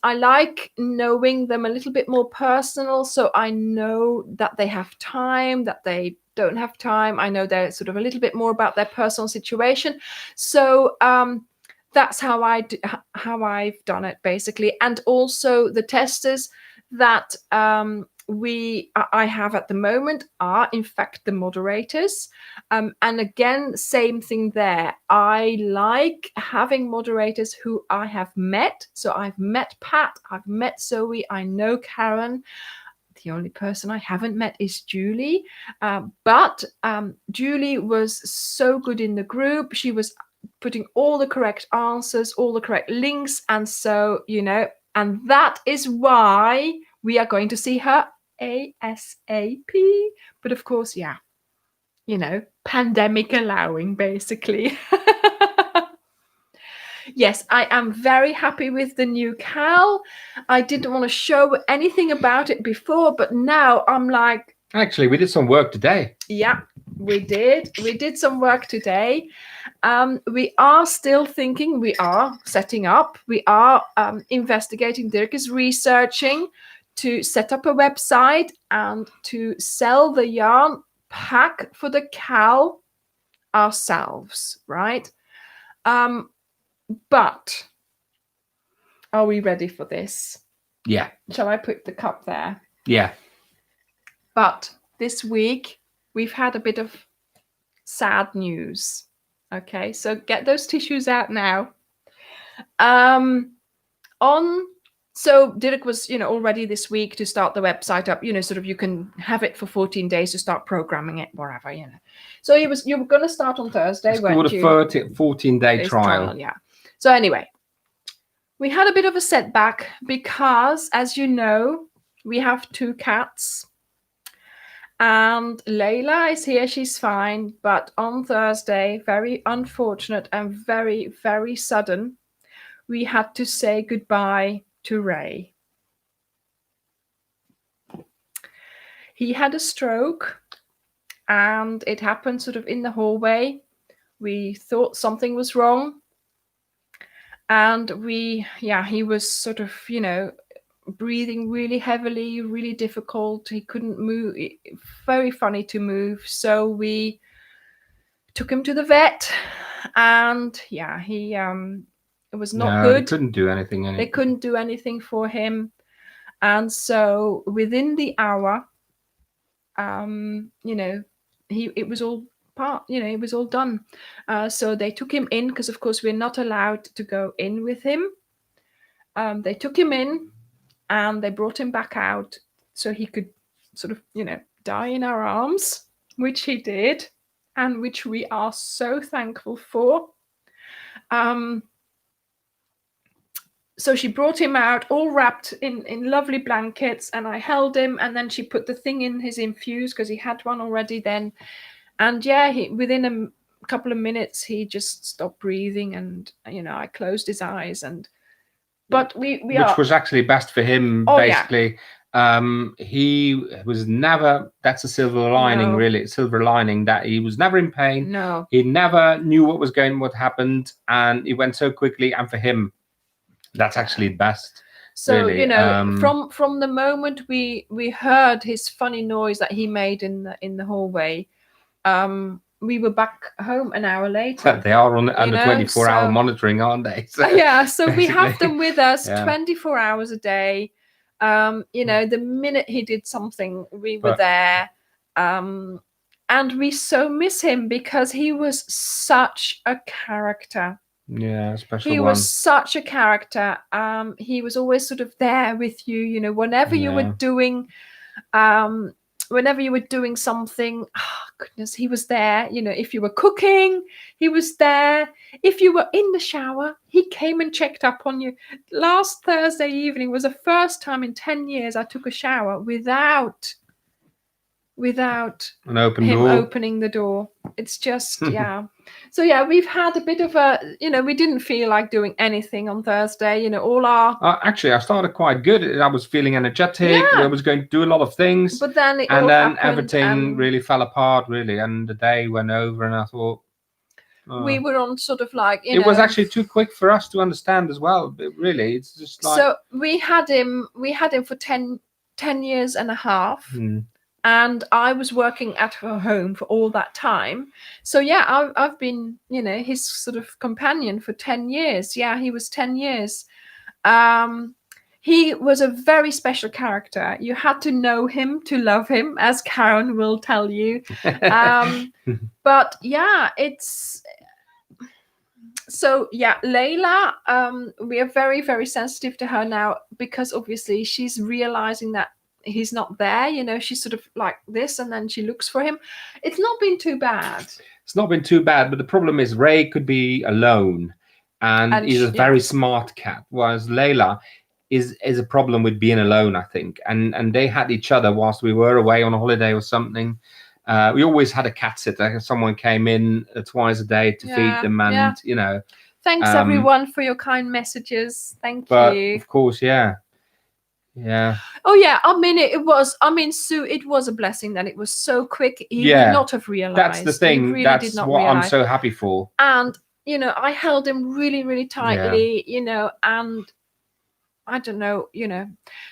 S1: like knowing them a little bit more personal. So I know that they have time, that they don't have time. I know they're sort of a little bit more about their personal situation. So that's how I've done it, basically. And also the testers that I have at the moment are in fact the moderators. And again, same thing there. I like having moderators who I have met. So I've met Pat, I've met Zoe, I know Karen. The only person I haven't met is Julie. But Julie was so good in the group. She was putting all the correct answers, all the correct links. And so, and that is why we are going to see her ASAP. But of course, pandemic allowing, basically. Yes, I am very happy with the new cowl. I didn't want to show anything about it before, but now I'm like...
S2: Actually, we did some work today.
S1: Yeah, we did. We did some work today. We are still thinking, we are setting up, we are investigating. Dirk is researching to set up a website and to sell the yarn pack for the cowl ourselves, right? But are we ready for this?
S2: Yeah.
S1: Shall I put the cup there?
S2: Yeah.
S1: But this week we've had a bit of sad news. Okay, so get those tissues out now. On So Dirk was, already this week to start the website up, sort of you can have it for 14 days to start programming it, wherever, So you were going to start on Thursday,
S2: It's
S1: weren't
S2: called
S1: you?
S2: 14-day trial.
S1: Yeah. So anyway, we had a bit of a setback because, as you know, we have 2 cats. And Layla is here, she's fine. But on Thursday, very unfortunate and very, very sudden, we had to say goodbye to Ray. He had a stroke and it happened sort of in the hallway. We thought something was wrong. And he was sort of, breathing really heavily, really difficult. He couldn't move, very funny to move. So we took him to the vet and he, it was not good.
S2: They couldn't do anything.
S1: They couldn't do anything for him. And so within the hour, it was all it was all done. So they took him in because, of course, we're not allowed to go in with him. They took him in and they brought him back out so he could sort of, die in our arms, which he did, and which we are so thankful for. So she brought him out all wrapped in lovely blankets, and I held him, and then she put the thing in his infuse because he had one already then. And within a couple of minutes, he just stopped breathing, and, I closed his eyes. But which
S2: was actually best for him, basically. Yeah. He was never, that's a silver lining, really, silver lining, that he was never in pain.
S1: No.
S2: He never knew what happened, and it went so quickly, and for him, that's actually best.
S1: So really. From the moment we heard his funny noise that he made in the hallway, we were back home an hour later.
S2: They are on under 24-hour monitoring, aren't they? So,
S1: so we have them with us 24 hours a day. The minute he did something, we were there. And we so miss him because he was such a character.
S2: Yeah, special
S1: he
S2: one.
S1: Was such a character. He was always sort of there with you, whenever you were doing something, goodness, he was there. If you were cooking, he was there. If you were in the shower, he came and checked up on you. Last Thursday evening was the first time in 10 years I took a shower without
S2: an open
S1: him
S2: door.
S1: Opening the door. It's just So we've had a bit of a, we didn't feel like doing anything on Thursday. All our
S2: actually, I started quite good. I was feeling energetic. I was going to do a lot of things,
S1: but then
S2: everything really fell apart, really, and the day went over, and I thought
S1: we were on sort of like
S2: it was actually too quick for us to understand as well. But really, it's just like,
S1: so we had him for 10 years and a half. And I was working at her home for all that time. So I've been, his sort of companion for 10 years. He was 10 years. He was a very special character. You had to know him to love him, as Karen will tell you. But it's... So Layla, we are very, very sensitive to her now because obviously she's realizing that he's not there. She's sort of like this, and then she looks for him. It's not been too bad.
S2: It's not been too bad, but the problem is Ray could be alone, and he's a very smart cat, whereas Layla is a problem with being alone, I think. And they had each other whilst we were away on a holiday or something. We always had a cat sitter. Someone came in twice a day to feed them, and
S1: Thanks everyone for your kind messages. Thank you.
S2: Of course, Yeah.
S1: Oh yeah. I mean, Sue, it was a blessing that it was so quick. He would not have realized.
S2: That's the thing.
S1: Really
S2: That's what I'm so happy for.
S1: And I held him really, really tightly. And I don't know.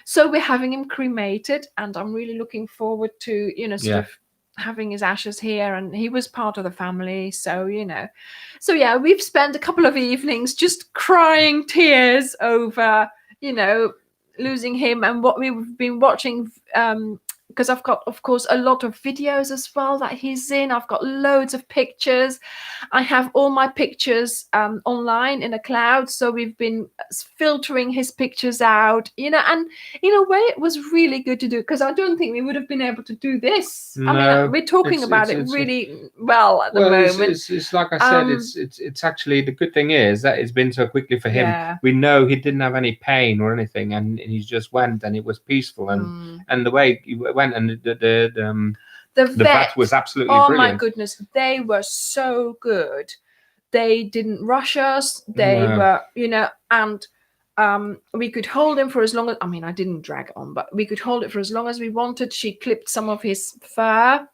S1: So we're having him cremated, and I'm really looking forward to sort of having his ashes here, and he was part of the family. So we've spent a couple of evenings just crying tears over losing him, and what we've been watching because I've got, of course, a lot of videos as well that he's in. I've got loads of pictures. I have all my pictures online in a cloud, so we've been filtering his pictures out, you know, and in a way it was really good to do, because I don't think we would have been able to do this.
S2: No,
S1: I mean, we're talking about it really well at the
S2: well,
S1: moment.
S2: it's like I said, it's actually, the good thing is that it's been so quickly for him.
S1: Yeah.
S2: We know he didn't have any pain or anything, and he just went, and it was peaceful, and the way he went, and the vet was absolutely brilliant.
S1: My goodness, they were so good. They didn't rush us. They were, you know, and we could hold him for as long as, I mean, I didn't drag it on, but we could hold it for as long as we wanted. She clipped some of his fur.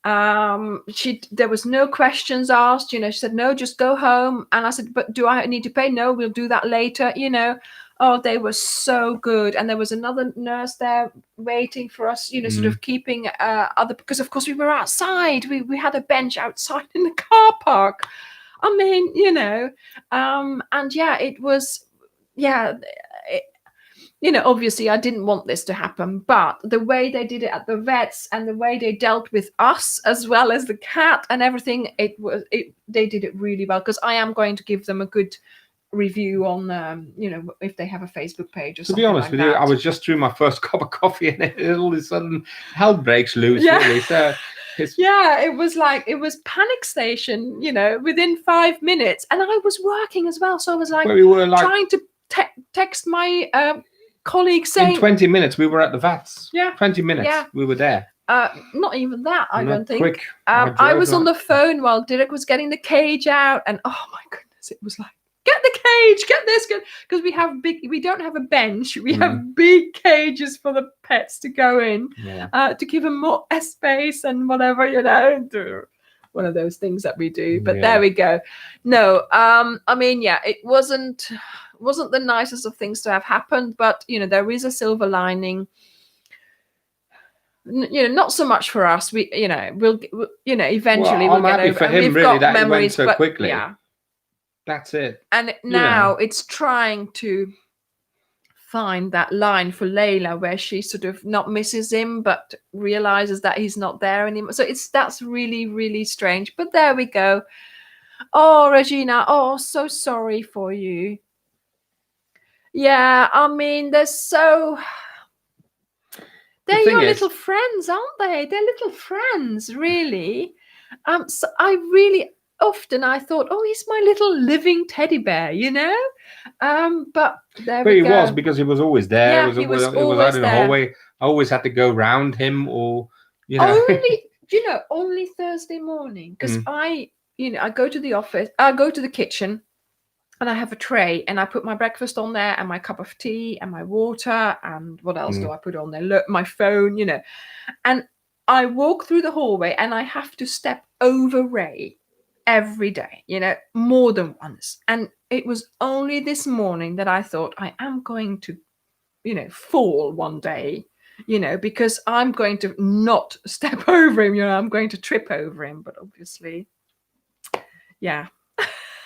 S1: There was no questions asked, you know. She said, no, just go home. And I said, but do I need to pay? No, we'll do that later, you know. Oh, they were so good. And there was another nurse there waiting for us, you know, sort of keeping because of course we were outside. We had a bench outside in the car park. I mean, you know, and yeah, it was, yeah, you know, obviously I didn't want this to happen, but the way they did it at the vets and the way they dealt with us as well as the cat and everything, they did it really well, because I am going to give them a good review on you know, if they have a Facebook page or something. To be honest with you,
S2: I was just through my first cup of coffee and all of a sudden hell breaks loose. Really. So
S1: yeah, it was panic station, you know, within 5 minutes, and I was working as well, so I was like, we were trying to text my colleague saying,
S2: in 20 minutes we were at the vets. 20 minutes we were there.
S1: Not even that, I don't think. Quick. I was on the phone while Derek was getting the cage out, and oh my goodness, it was like, get the cage, get this, because we don't have a bench, we have big cages for the pets to go in, to give them more space and whatever, you know, one of those things that we do. But there we go. No, I mean, yeah, it wasn't the nicest of things to have happened, but you know, there is a silver lining. You know, not so much for us. We, you know, we'll you know, eventually we'll get over.
S2: For him,
S1: we've
S2: really,
S1: got
S2: that
S1: memories,
S2: it went so
S1: but
S2: quickly.
S1: Yeah.
S2: That's it.
S1: And now it's trying to find that line for Layla where she sort of not misses him, but realizes that he's not there anymore. So that's really, really strange. But there we go. Oh, Regina. Oh, so sorry for you. Yeah, I mean, they're your little friends, aren't they? They're little friends, really. So I really often I thought, oh, he's my little living teddy bear, you know. But there we go.
S2: He was, because he was always there.
S1: Yeah, he was
S2: out
S1: always
S2: in the hallway. I always had to go round him, or you know.
S1: Only Thursday morning, because I go to the office, I go to the kitchen, and I have a tray, and I put my breakfast on there, and my cup of tea, and my water, and what else do I put on there? Look, my phone, you know. And I walk through the hallway, and I have to step over Ray every day, you know, more than once. And it was only this morning that I thought, I am going to, you know, fall one day, you know, because I'm going to not step over him, you know, I'm going to trip over him. But obviously, yeah.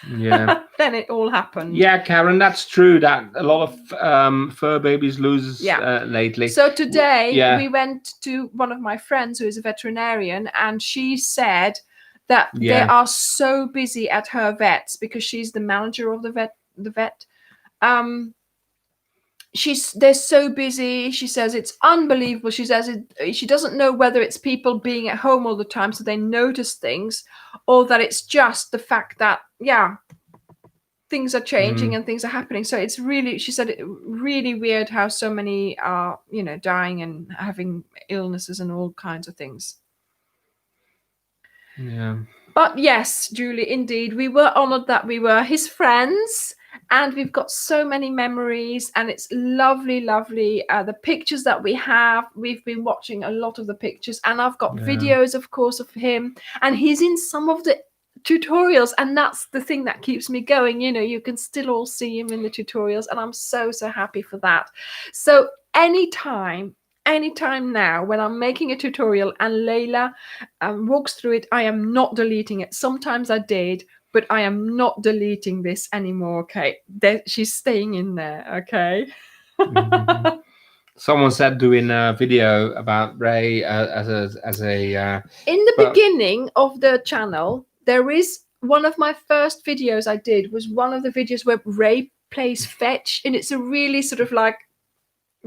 S1: Then it all happened. Yeah,
S2: Karen, that's true. That a lot of fur babies lose lately.
S1: So today we went to one of my friends who is a veterinarian, and she said that they are so busy at her vets, because she's the manager of the vet. They're so busy. She says it's unbelievable. She says she doesn't know whether it's people being at home all the time, so they notice things, or that it's just the fact that things are changing and things are happening. So it's really, she said, really weird how so many are, you know, dying and having illnesses and all kinds of things.
S2: Yeah.
S1: But yes, Julie, indeed, we were honored that we were his friends, and we've got so many memories, and it's lovely, lovely. The pictures that we have, we've been watching a lot of the pictures, and I've got videos, of course, of him, and he's in some of the tutorials, and that's the thing that keeps me going. You know, you can still all see him in the tutorials, and I'm so happy for that. So anytime now when I'm making a tutorial and Layla walks through it, I am not deleting it. Sometimes I did, but I am not deleting this anymore. Okay, she's staying in there. Okay.
S2: Someone said doing a video about Ray as a
S1: in the
S2: but-
S1: beginning of the channel, there is one of my first videos I did was one of the videos where Ray plays fetch, and it's a really sort of like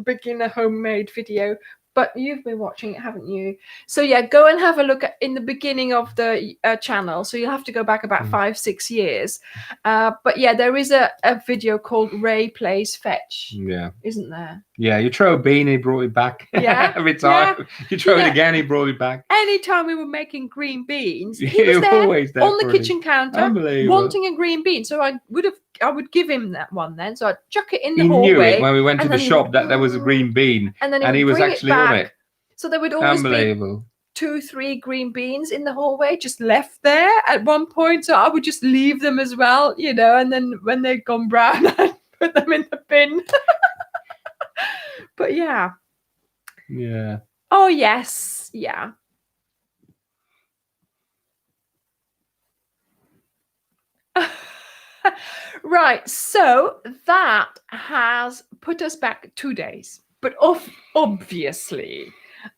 S1: beginner homemade video. But you've been watching it, haven't you? So yeah, go and have a look at in the beginning of the channel. So you'll have to go back about 5-6 years. But yeah, there is a video called Ray Plays Fetch.
S2: Yeah.
S1: Isn't there?
S2: Yeah, you throw a bean, he brought it back.
S1: Yeah.
S2: Every time.
S1: Yeah.
S2: You throw it again, he brought it back.
S1: Anytime we were making green beans, he was there,
S2: always there
S1: on the kitchen counter wanting a green bean. So I would give him that one then. So I'd chuck it in the hallway.
S2: He knew it when we went to the shop that there was a green bean. And he was actually on it.
S1: So there would always be 2-3 green beans in the hallway just left there at one point. So I would just leave them as well, you know, and then when they'd gone brown, I'd put them in the bin. But yeah.
S2: Yeah.
S1: Oh, yes. Yeah. Right. So that has put us back 2 days. But obviously,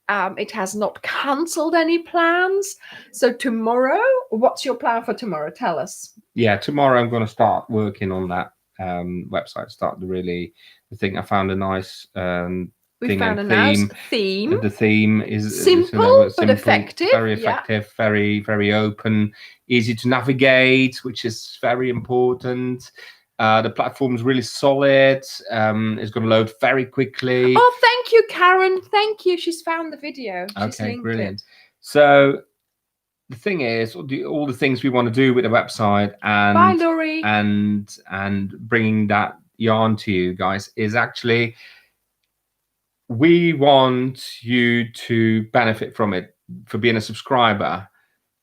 S1: it has not cancelled any plans. So tomorrow, what's your plan for tomorrow? Tell us.
S2: Yeah, tomorrow I'm going to start working on that website. Start the thing. I found a nice
S1: we found a nice theme.
S2: The theme is
S1: simple but effective.
S2: Very effective, very, very open, easy to navigate, which is very important. The platform's really solid. It's going to load very quickly.
S1: Oh, thank you, Karen. Thank you. She's found the video. She's
S2: okay, brilliant.
S1: It.
S2: So the thing is, all the things we want to do with the website and
S1: bye, Laurie.
S2: and bringing that yarn to you guys is actually, we want you to benefit from it. For being a subscriber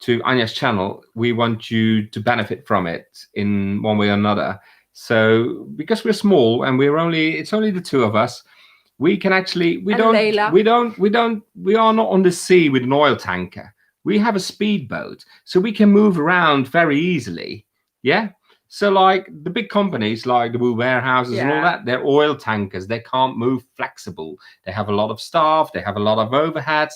S2: to Anja's channel, we want you to benefit from it in one way or another. So because we're small and it's only the two of us, we can actually we are not on the sea with an oil tanker. We have a speedboat, so we can move around very easily. Yeah. So like the big companies like the Wool warehouses and all that, they're oil tankers. They can't move flexible. They have a lot of staff. They have a lot of overheads.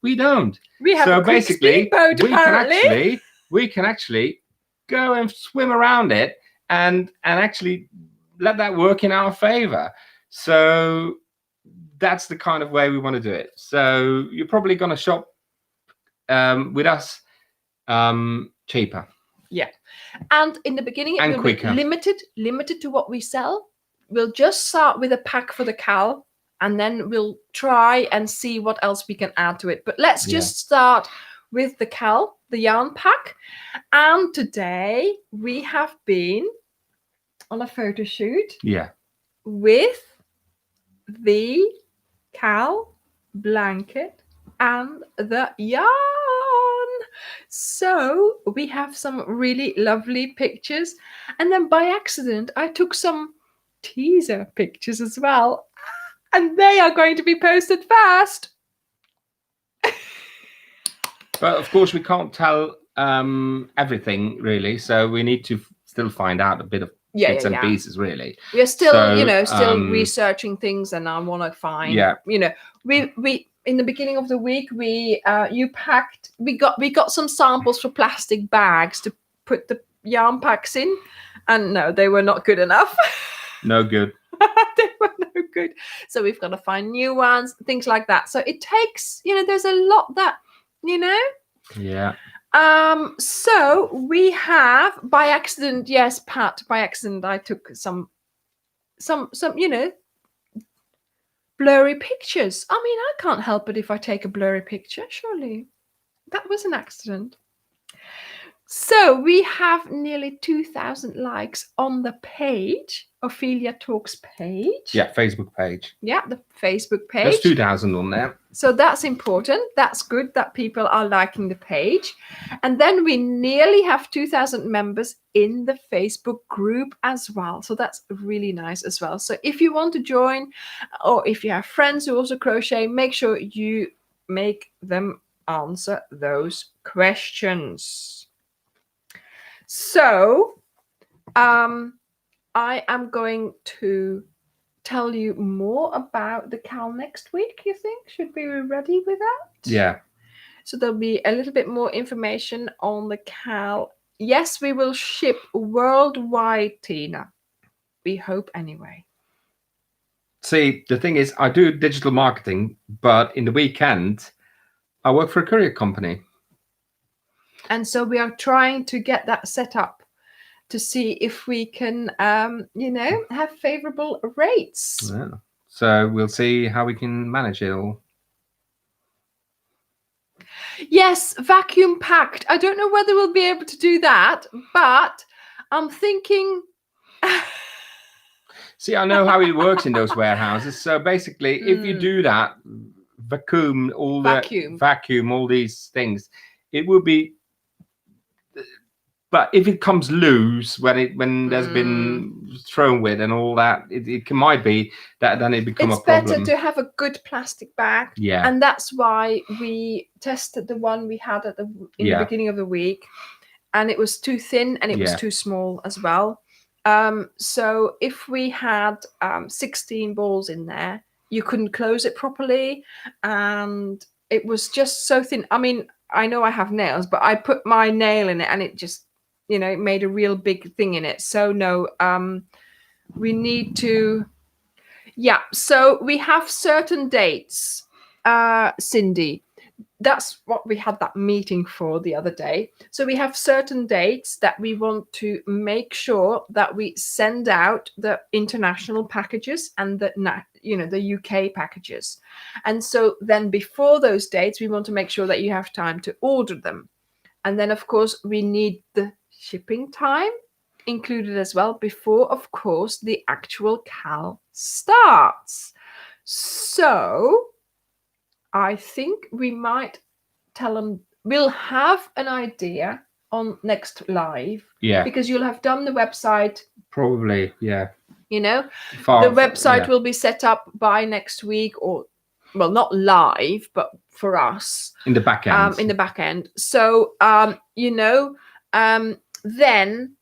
S2: We don't.
S1: We have a quick speedboat, apparently.
S2: We can actually go and swim around it and actually let that work in our favor. So that's the kind of way we want to do it. So you're probably going to shop with us cheaper.
S1: Yeah. And in the beginning, it will be limited to what we sell. We'll just start with a pack for the cowl, and then we'll try and see what else we can add to it. But let's just start with the cowl, the yarn pack. And today we have been on a photo shoot.
S2: Yeah.
S1: With the cowl, blanket, and the yarn. So we have some really lovely pictures, and then by accident I took some teaser pictures as well, and they are going to be posted fast.
S2: But of course we can't tell everything really, so we need to still find out a bit of bits and pieces really.
S1: We're still still researching things, and I want to find we in the beginning of the week we got some samples for plastic bags to put the yarn packs in, and no, they were not good enough.
S2: No good.
S1: They were no good. So we've got to find new ones, things like that. So it takes, there's a lot that,
S2: Yeah.
S1: So we have by accident, yes, Pat, by accident I took some blurry pictures. I mean, I can't help it if I take a blurry picture, surely. That was an accident. So we have nearly 2,000 likes on the page, Ophelia Talks page.
S2: Yeah, Facebook page.
S1: Yeah, the Facebook page.
S2: There's 2,000 on there.
S1: So that's important. That's good that people are liking the page. And then we nearly have 2,000 members in the Facebook group as well. So that's really nice as well. So if you want to join, or if you have friends who also crochet, make sure you make them answer those questions. So I am going to tell you more about the CAL next week, you think? Should we be ready with that?
S2: Yeah.
S1: So there'll be a little bit more information on the CAL. Yes, we will ship worldwide, Tina. We hope anyway.
S2: See, the thing is, I do digital marketing, but in the weekend, I work for a courier company.
S1: And so we are trying to get that set up to see if we can, have favorable rates.
S2: Yeah. So we'll see how we can manage it all.
S1: Yes, vacuum packed. I don't know whether we'll be able to do that, but I'm thinking.
S2: See, I know how it works in those warehouses. So basically, if you do that, vacuum all these things, it will be. But if it comes loose when there's been thrown with and all that, it might be that then it becomes a problem.
S1: It's better to have a good plastic bag.
S2: Yeah.
S1: And that's why we tested the one we had in the beginning of the week, and it was too thin and it was too small as well. So if we had 16 balls in there, you couldn't close it properly, and it was just so thin. I mean, I know I have nails, but I put my nail in it and it just, it made a real big thing in it. So no, we need to, so we have certain dates, Cindy. That's what we had that meeting for the other day. So we have certain dates that we want to make sure that we send out the international packages and the UK packages. And so then before those dates, we want to make sure that you have time to order them. And then, of course, we need the shipping time included as well before, of course, the actual CAL starts. So I think we might tell them we'll have an idea on next live.
S2: Yeah.
S1: Because you'll have done the website.
S2: Probably, yeah.
S1: The website will be set up by next week, or, well, not live, but for us.
S2: In the back end.
S1: So, then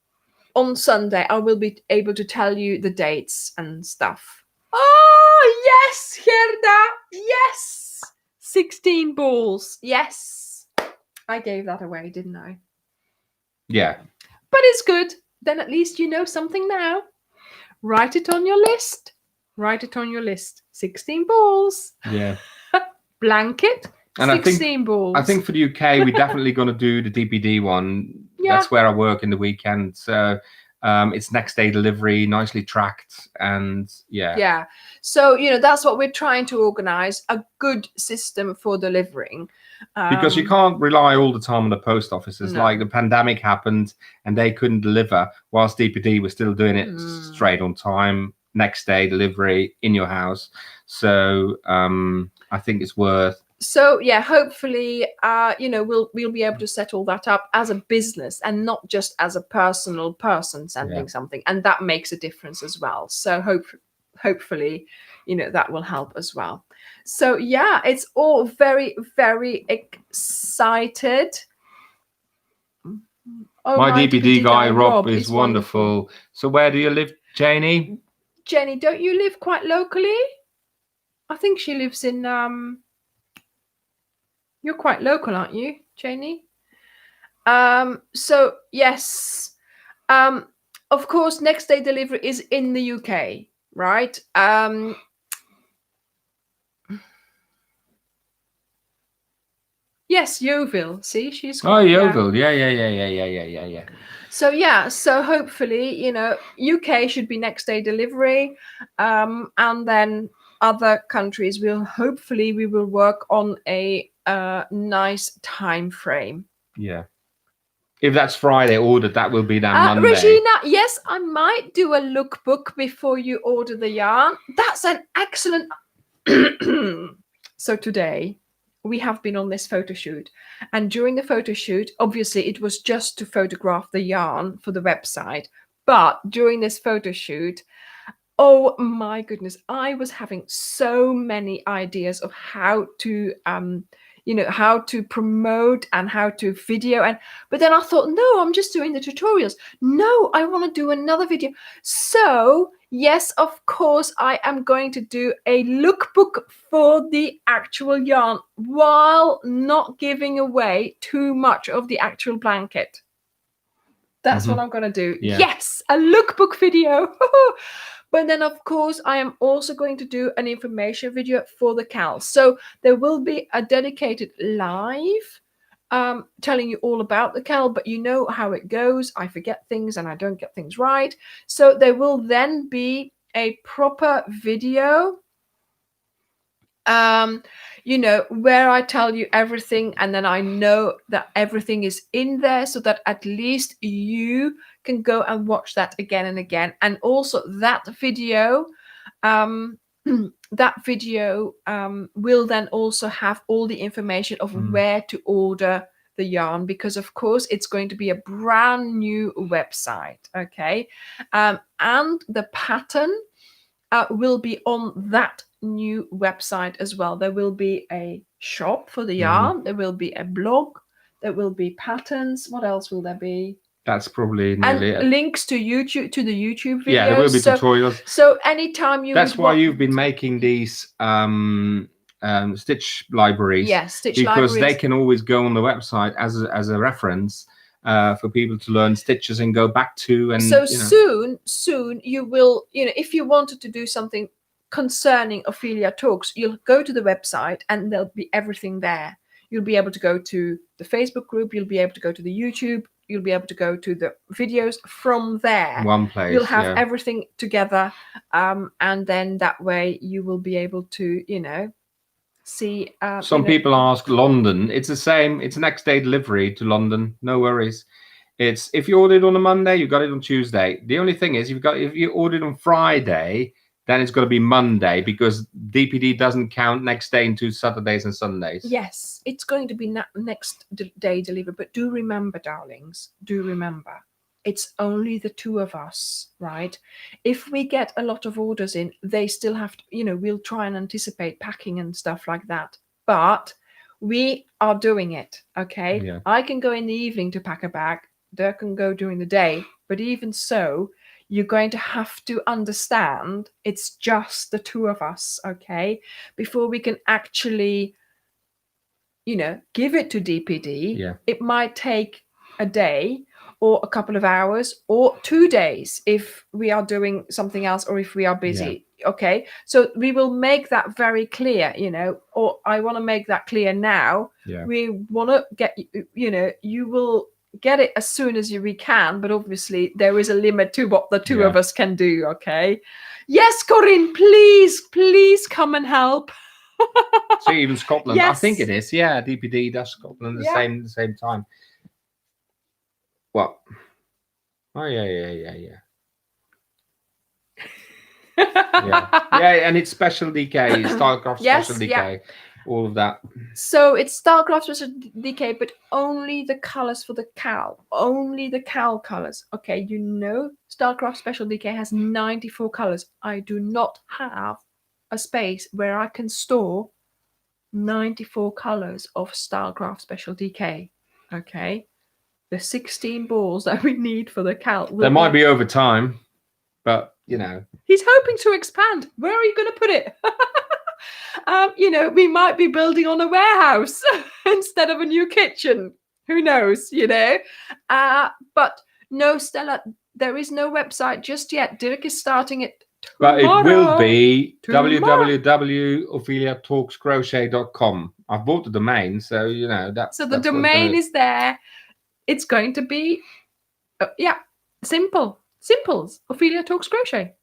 S1: on Sunday, I will be able to tell you the dates and stuff. Oh, yes, Gerda. Yes. 16 balls. Yes. I gave that away, didn't I?
S2: Yeah.
S1: But it's good. Then at least you know something now. Write it on your list. 16 balls.
S2: Yeah.
S1: Blanket. And 16 balls.
S2: I think for the UK, we're definitely going to do the DPD one. Yeah. That's where I work in the weekend. So it's next day delivery, nicely tracked, and yeah.
S1: So that's what we're trying to organize, a good system for delivering,
S2: because you can't rely all the time on the post offices. No. Like the pandemic happened and they couldn't deliver, whilst DPD was still doing it straight on time, next day delivery in your house. So I think it's worth.
S1: So hopefully, we'll be able to set all that up as a business and not just as a personal person sending something, and that makes a difference as well. So hopefully, that will help as well. So it's all very, very excited.
S2: Oh, my DPD guy Rob is wonderful. So where do you live, Janie?
S1: Jenny, don't you live quite locally? I think she lives in You're quite local, aren't you, Janie? So yes, of course, next day delivery is in the UK, right? Yes, Yeovil. See, she's.
S2: Yeovil. Yeah.
S1: So hopefully, UK should be next day delivery, and then other countries we will work on a nice time frame.
S2: Yeah. If that's Friday ordered, that will be that Monday.
S1: Regina, yes, I might do a lookbook before you order the yarn. That's an excellent. So today we have been on this photo shoot, and during the photo shoot, obviously it was just to photograph the yarn for the website. But during this photo shoot, oh my goodness, I was having so many ideas of how to how to promote and how to video, but then I thought, no, I'm just doing the tutorials. No, I want to do another video. So Yes, of course, I am going to do a lookbook for the actual yarn while not giving away too much of the actual blanket. That's what I'm going to do.
S2: Yeah.
S1: Yes, a lookbook video. But then, of course, I am also going to do an information video for the CAL. So there will be a dedicated live telling you all about the CAL, but you know how it goes. I forget things and I don't get things right. So there will then be a proper video, you know, where I tell you everything, and then I know that everything is in there, so that at least you can go and watch that again and again. And also that video that video will then also have all the information of where to order the yarn, because of course it's going to be a brand new website. Okay, and the pattern will be on that new website as well. There will be a shop for the yarn, there will be a blog, there will be patterns. What else will there be?
S2: That's probably
S1: And
S2: nearly it.
S1: links to YouTube, to the YouTube videos.
S2: Yeah, there will be tutorials.
S1: So anytime you
S2: That's why you've been making these stitch libraries.
S1: Yes, stitch
S2: because
S1: libraries.
S2: they can always go on the website as a reference for people to learn stitches and go back to. And
S1: so soon you will, you know, if you wanted to do something concerning Ophelia Talks, you'll go to the website and there'll be everything there. You'll be able to go to the Facebook group, you'll be able to go to the YouTube, you'll be able to go to the videos from there.
S2: One place.
S1: You'll have everything together, and then that way you will be able to, you know, see.
S2: Some people ask London. It's the same. It's next day delivery to London. No worries. It's if you ordered on a Monday, you got it on Tuesday. The only thing is, if you ordered on Friday, then it's got to be Monday, because DPD doesn't count next day into Saturdays and Sundays.
S1: Yes, it's going to be next day delivery. But do remember, darlings, do remember, it's only the two of us, right? If we get a lot of orders in, they still have to, you know, we'll try and anticipate packing and stuff like that. But we are doing it, okay?
S2: Yeah.
S1: I can go in the evening to pack a bag. Dirk can go during the day. But even so, you're going to have to understand it's just the two of us, okay? Before we can actually, you know, give it to DPD.
S2: Yeah.
S1: It might take a day or a couple of hours or 2 days if we are doing something else or if we are busy. Yeah. Okay, so we will make that very clear, you know, or I want to make that clear now.
S2: Yeah.
S1: We want to get, you know, you will get it as soon as we can, but obviously there is a limit to what the two of us can do. Okay, yes, Corinne, please come and help.
S2: So even Scotland,
S1: yes.
S2: I think it is. Yeah, DPD does Scotland the same time. What? Oh yeah. Yeah, and it's special DK, Starcraft special DK, all of that.
S1: So it's Starcraft special DK, but only the colors for the CAL, only the CAL colors. Okay, you know, Starcraft special DK has 94 colors. I do not have a space where I can store 94 colors of Starcraft special DK. Okay, the 16 balls that we need for the CAL.
S2: There might be over time, but you know,
S1: he's hoping to expand. Where are you going to put it? You know, we might be building on a warehouse instead of a new kitchen. Who knows, you know? But no, Stella, there is no website just yet. Dirk is starting it tomorrow.
S2: But it will be www.opheliatalkscrochet.com. I've bought the domain, so you know that.
S1: So the domain is there. It's going to be, simples. Ophelia Talks Crochet.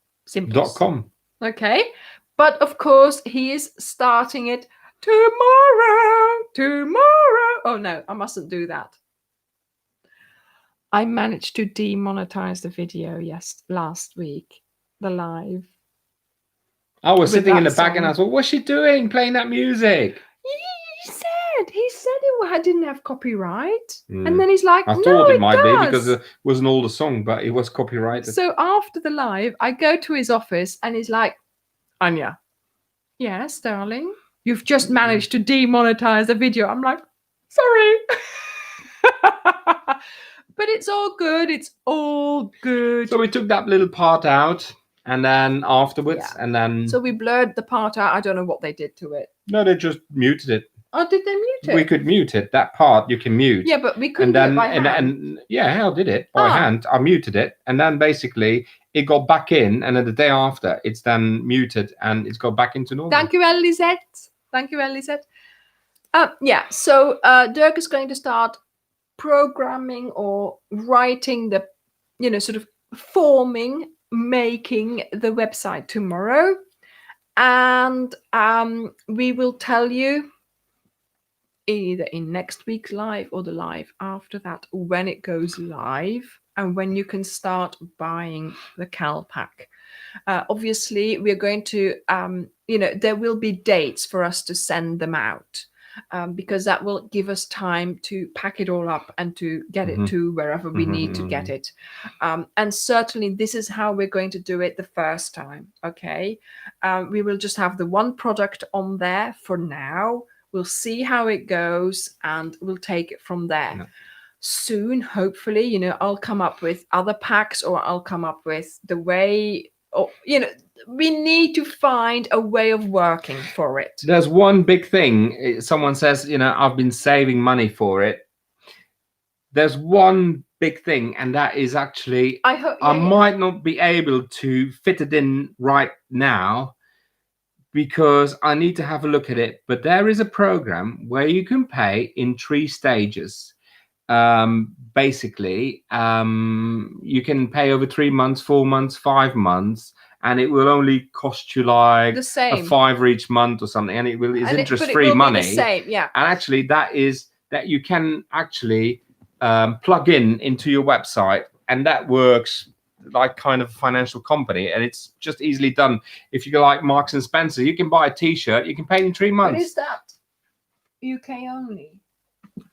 S2: .com.
S1: Okay. But of course, he is starting it tomorrow. Oh no, I mustn't do that. I managed to demonetize the video last week, the live.
S2: I was sitting in the back and I thought, what's she doing playing that music?
S1: He said it didn't have copyright. And then he's like,
S2: I thought it might be because it was an older song, but it was copyrighted.
S1: So after the live, I go to his office and he's like, Anja, yes, darling, you've just managed to demonetize the video. I'm like, sorry. But it's all good. It's all good.
S2: So we took that little part out. and then afterwards,
S1: Yeah.
S2: and then
S1: So we blurred the part out. I don't know what they did to it.
S2: no, they just muted it.
S1: Oh, did they mute it?
S2: We could mute it. That part you can mute.
S1: Yeah, but we couldn't
S2: and then
S1: do it by hand.
S2: and yeah, I did it by hand. I muted it, and then basically it got back in, and then the day after it's then muted and it's got back into normal.
S1: Thank you, Lisette. Thank you, Lisette. Yeah, so Dirk is going to start programming or writing the, sort of making the website tomorrow. And we will tell you either in next week's live or the live after that when it goes live and when you can start buying the Cal pack. Obviously, we're going to, there will be dates for us to send them out. Because that will give us time to pack it all up and to get it to wherever we need to get it. And certainly this is how we're going to do it the first time, okay? We will just have the one product on there for now. We'll see how it goes and we'll take it from there.
S2: Yeah.
S1: Soon, hopefully, I'll come up with other packs or I'll come up with the way, or, we need to find a way of working for it.
S2: There's one big thing. Someone says, I've been saving money for it. There's one big thing, and that is actually I might not be able to fit it in right now because I need to have a look at it. But there is a program where you can pay in 3 stages. Basically, you can pay over 3 months, 4 months, 5 months. And it will only cost you like
S1: the same.
S2: a $5 each month or something, and it's interest-free money.
S1: Be the same, yeah.
S2: And actually, that you can actually plug into your website, and that works like kind of a financial company, and it's just easily done. If you go like Marks and Spencer, you can buy a T-shirt, you can pay in 3 months.
S1: What is that? UK only.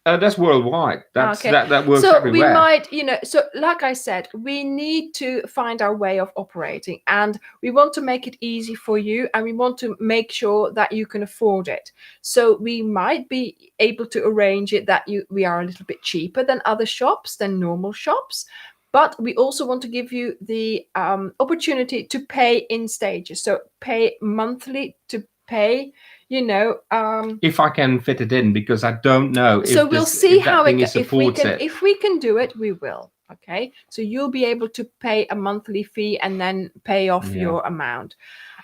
S2: That's worldwide. That works
S1: so
S2: everywhere.
S1: We might, so like I said, we need to find our way of operating, and we want to make it easy for you, and we want to make sure that you can afford it. So we might be able to arrange it that we are a little bit cheaper than other shops, than normal shops. But we also want to give you the opportunity to pay in stages. So pay monthly to pay, if
S2: I can fit it in, because I don't know.
S1: So we'll see how it goes.
S2: If
S1: we can do it, we will. Okay. So you'll be able to pay a monthly fee and then pay off your amount.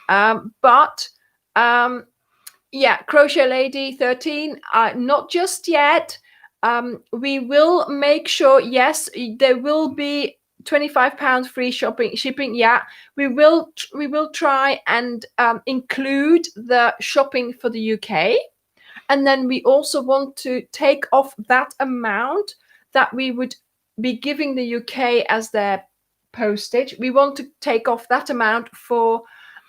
S1: Crochet Lady 13, not just yet. We will make sure, yes, there will be £25 free shipping. Yeah, we will try and include the shopping for the UK, and then we also want to take off that amount that we would be giving the UK as their postage. We want to take off that amount for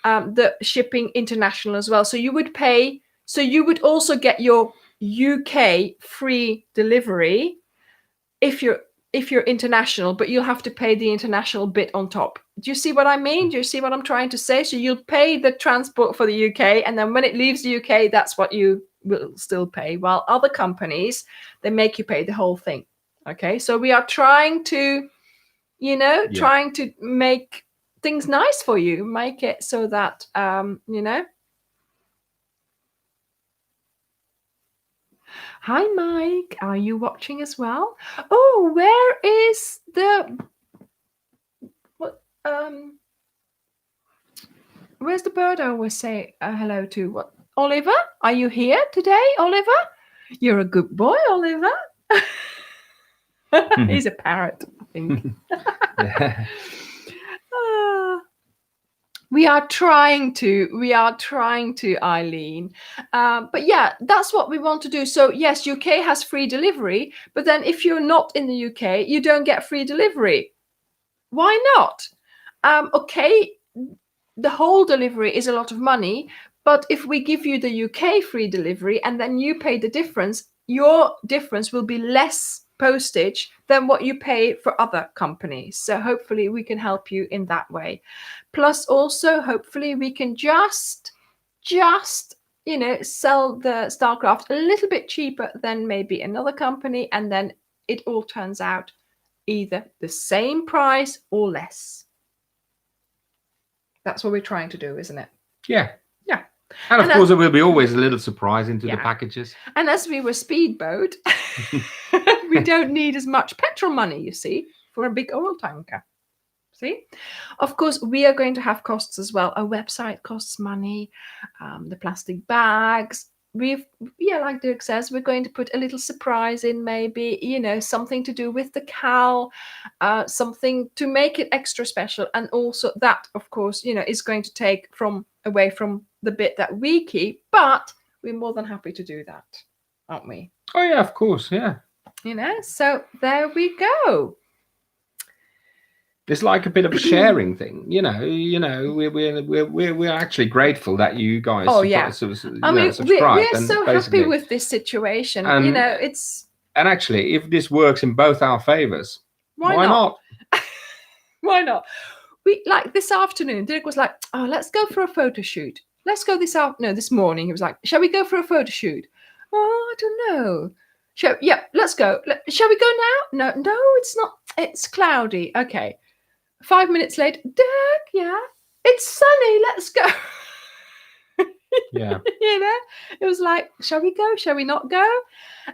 S1: the shipping international as well. So you would pay. So you would also get your UK free delivery if you're international, but you'll have to pay the international bit on top. Do you see what I mean? Do you see what I'm trying to say? So you'll pay the transport for the UK, and then when it leaves the UK, that's what you will still pay. While other companies, they make you pay the whole thing. Okay, so we are trying to, trying to make things nice for you, make it so that, Hi, Mike. Are you watching as well? Oh, where is where's the bird I always say hello to? What? Oliver? Are you here today, Oliver? You're a good boy, Oliver. He's a parrot, I think. We are trying to, Eileen. But yeah, that's what we want to do. So yes, UK has free delivery, but then if you're not in the UK, you don't get free delivery. Why not? Okay, the whole delivery is a lot of money, but if we give you the UK free delivery and then you pay the difference, your difference will be less postage than what you pay for other companies. So hopefully we can help you in that way. Plus also, hopefully we can just sell the Starcraft a little bit cheaper than maybe another company, and then it all turns out either the same price or less. That's what we're trying to do, isn't it?
S2: Yeah.
S1: Yeah.
S2: And of
S1: And
S2: course, there will be always a little surprise into the
S1: Yeah.
S2: packages.
S1: And as we were speedboat, we don't need as much petrol money, you see, for a big oil tanker. See? Of course, we are going to have costs as well. Our website costs money, the plastic bags. Like Dirk says, we're going to put a little surprise in, maybe, something to do with the cow, something to make it extra special. And also that, of course, is going to take away from the bit that we keep, but we're more than happy to do that, aren't we?
S2: Oh yeah, of course, yeah.
S1: So there we go.
S2: It's like a bit of a sharing thing, we're actually grateful that you guys subscribe.
S1: We're so happy with this situation. It's
S2: and actually, if this works in both our favors, why not?
S1: Why not? We like this afternoon. Dirk was like, "Oh, let's go for a photo shoot. Let's go this morning." He was like, "Shall we go for a photo shoot?" Oh, I don't know. Let's go. Shall we go now? No, it's not. It's cloudy. Okay. 5 minutes later, Dirk, yeah, it's sunny. Let's go.
S2: Yeah.
S1: It was like, shall we go? Shall we not go?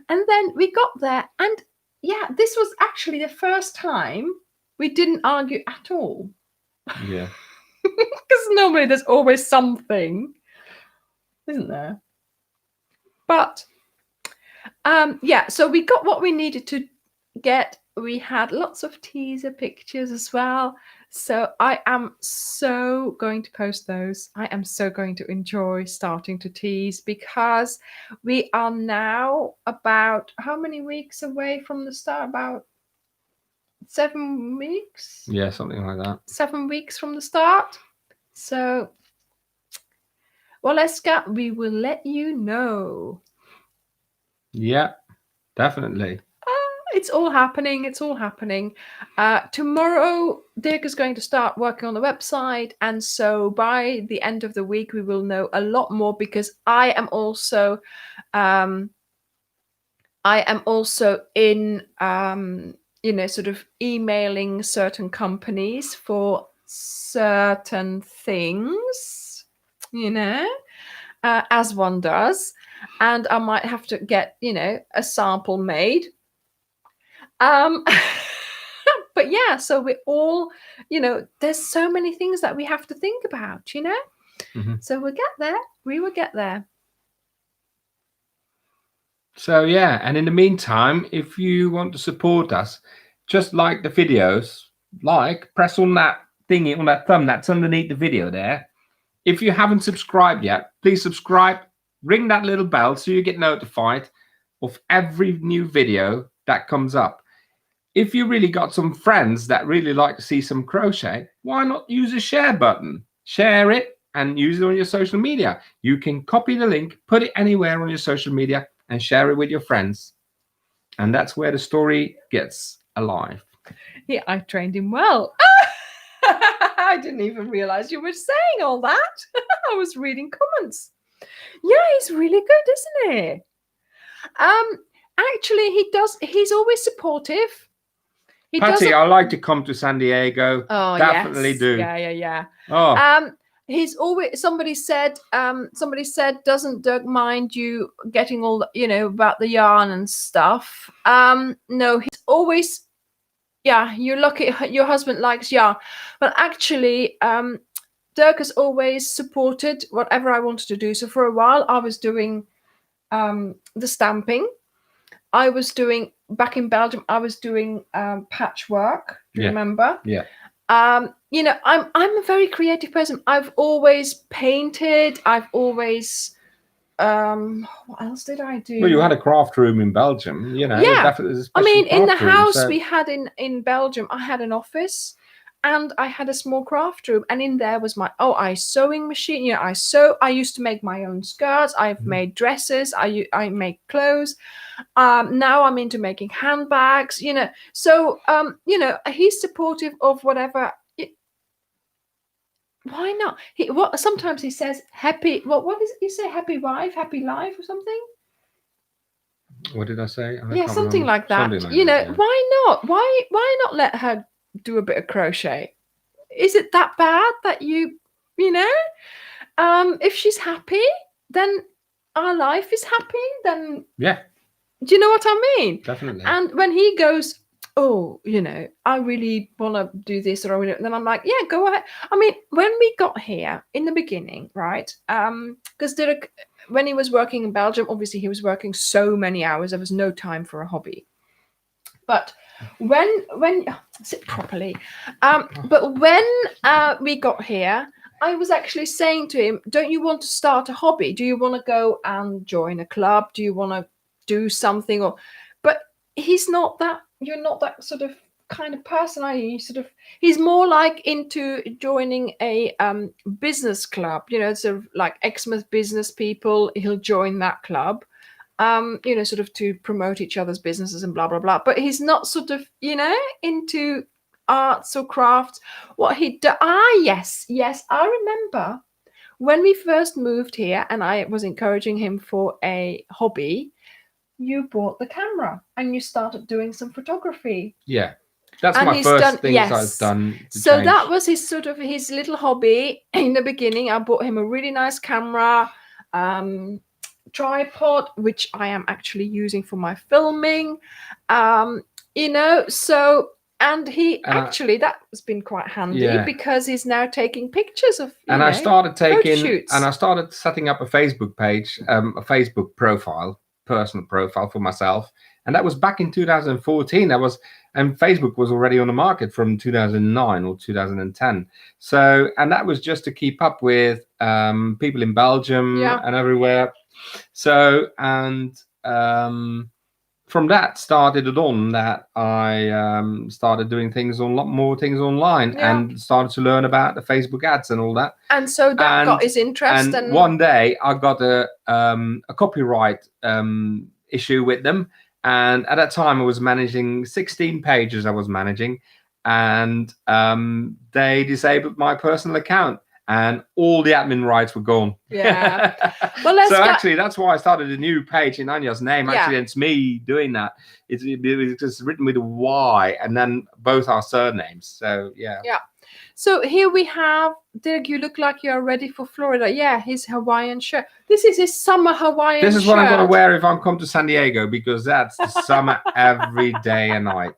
S1: And then we got there, and yeah, this was actually the first time we didn't argue at all.
S2: Yeah.
S1: Because normally there's always something, isn't there? But so we got what we needed to get. We had lots of teaser pictures as well. So I am so going to post those. I am so going to enjoy starting to tease, because we are now about how many weeks away from the start? About 7 weeks?
S2: Yeah, something like that.
S1: 7 weeks from the start. So, well, Eska, we will let you know.
S2: Yeah, definitely.
S1: It's all happening. It's all happening. Tomorrow, Dirk is going to start working on the website. And so by the end of the week, we will know a lot more, because I am also in, sort of emailing certain companies for certain things, as one does. And I might have to get, a sample made. But yeah, so we're all, there's so many things that we have to think about,
S2: Mm-hmm.
S1: So we'll get there. We will get there.
S2: So yeah, and in the meantime, if you want to support us, just like the videos, press on that thingy, on that thumb that's underneath the video there. If you haven't subscribed yet, please subscribe, ring that little bell so you get notified of every new video that comes up. If you really got some friends that really like to see some crochet, why not use a share button? Share it and use it on your social media. You can copy the link, put it anywhere on your social media, and share it with your friends. And that's where the story gets alive.
S1: Yeah, I trained him well. I didn't even realize you were saying all that. I was reading comments. Yeah, he's really good, isn't he? Actually, he's always supportive.
S2: Patty, I like to come to San Diego.
S1: Oh,
S2: definitely
S1: yes.
S2: do.
S1: Yeah.
S2: Oh.
S1: He's always, somebody said, doesn't Dirk mind you getting all the, about the yarn and stuff? No, he's always, you're lucky your husband likes yarn. But actually, Dirk has always supported whatever I wanted to do. So for a while, I was doing the stamping. I was doing, back in Belgium, I was doing patchwork. Do you remember?
S2: Yeah.
S1: I'm a very creative person. I've always painted. I've always what else did I do?
S2: Well, you had a craft room in Belgium,
S1: Yeah. I mean, in the house
S2: we
S1: had in Belgium, I had an office and I had a small craft room, and in there was my sewing machine. I used to make my own skirts. I've made dresses. I make clothes. Now I'm into making handbags. So he's supportive of whatever. Why not? Sometimes he says happy. What is it you say? Happy wife, happy life, or something?
S2: What did I say?
S1: Something like that. Why not? Why not let her do a bit of crochet? Is it that bad that you you know. If she's happy, then our life is happy. Then
S2: Yeah,
S1: do you know what I mean?
S2: definitely.
S1: And when he goes, oh, I really want to do this, or then I'm like, yeah, go ahead. I mean, when we got here in the beginning, right? Because Dirk, when he was working in Belgium, obviously he was working so many hours, there was no time for a hobby. But when sit properly, but when we got here, I was actually saying to him, don't you want to start a hobby? Do you want to go and join a club? Do you want to do something? But he's not that, you're not that sort of kind of person, are you? He's more like into joining a business club, sort of like Exmouth business people. He'll join that club. Sort of to promote each other's businesses and blah, blah, blah. But he's not sort of, into arts or crafts. What he does, yes, I remember when we first moved here and I was encouraging him for a hobby, you bought the camera and you started doing some photography.
S2: Yeah. That's my first things I've done.
S1: So that was his sort of his little hobby in the beginning. I bought him a really nice camera, tripod, which I am actually using for my filming. So, and he actually, that has been quite handy because he's now taking pictures of,
S2: I started setting up a Facebook page, a Facebook profile, personal profile for myself. And that was back in 2014. And Facebook was already on the market from 2009 or 2010. So, and that was just to keep up with people in Belgium and everywhere. So, and from that started it on that I started doing a lot more things online and started to learn about the Facebook ads and all that.
S1: And so that got his interest.
S2: And one day I got a copyright issue with them. And at that time I was managing 16 pages I was managing. And they disabled my personal account. And all the admin rights were gone.
S1: Yeah. Well,
S2: so actually, that's why I started a new page in Anja's name.
S1: Yeah.
S2: Actually, it's me doing that. It's just written with a Y and then both our surnames. So, yeah.
S1: Yeah. So here we have, Dirk, you look like you're ready for Florida. Yeah, his Hawaiian shirt. This is his summer Hawaiian shirt.
S2: This is what I'm going to wear if I come to San Diego because that's the summer every day and night,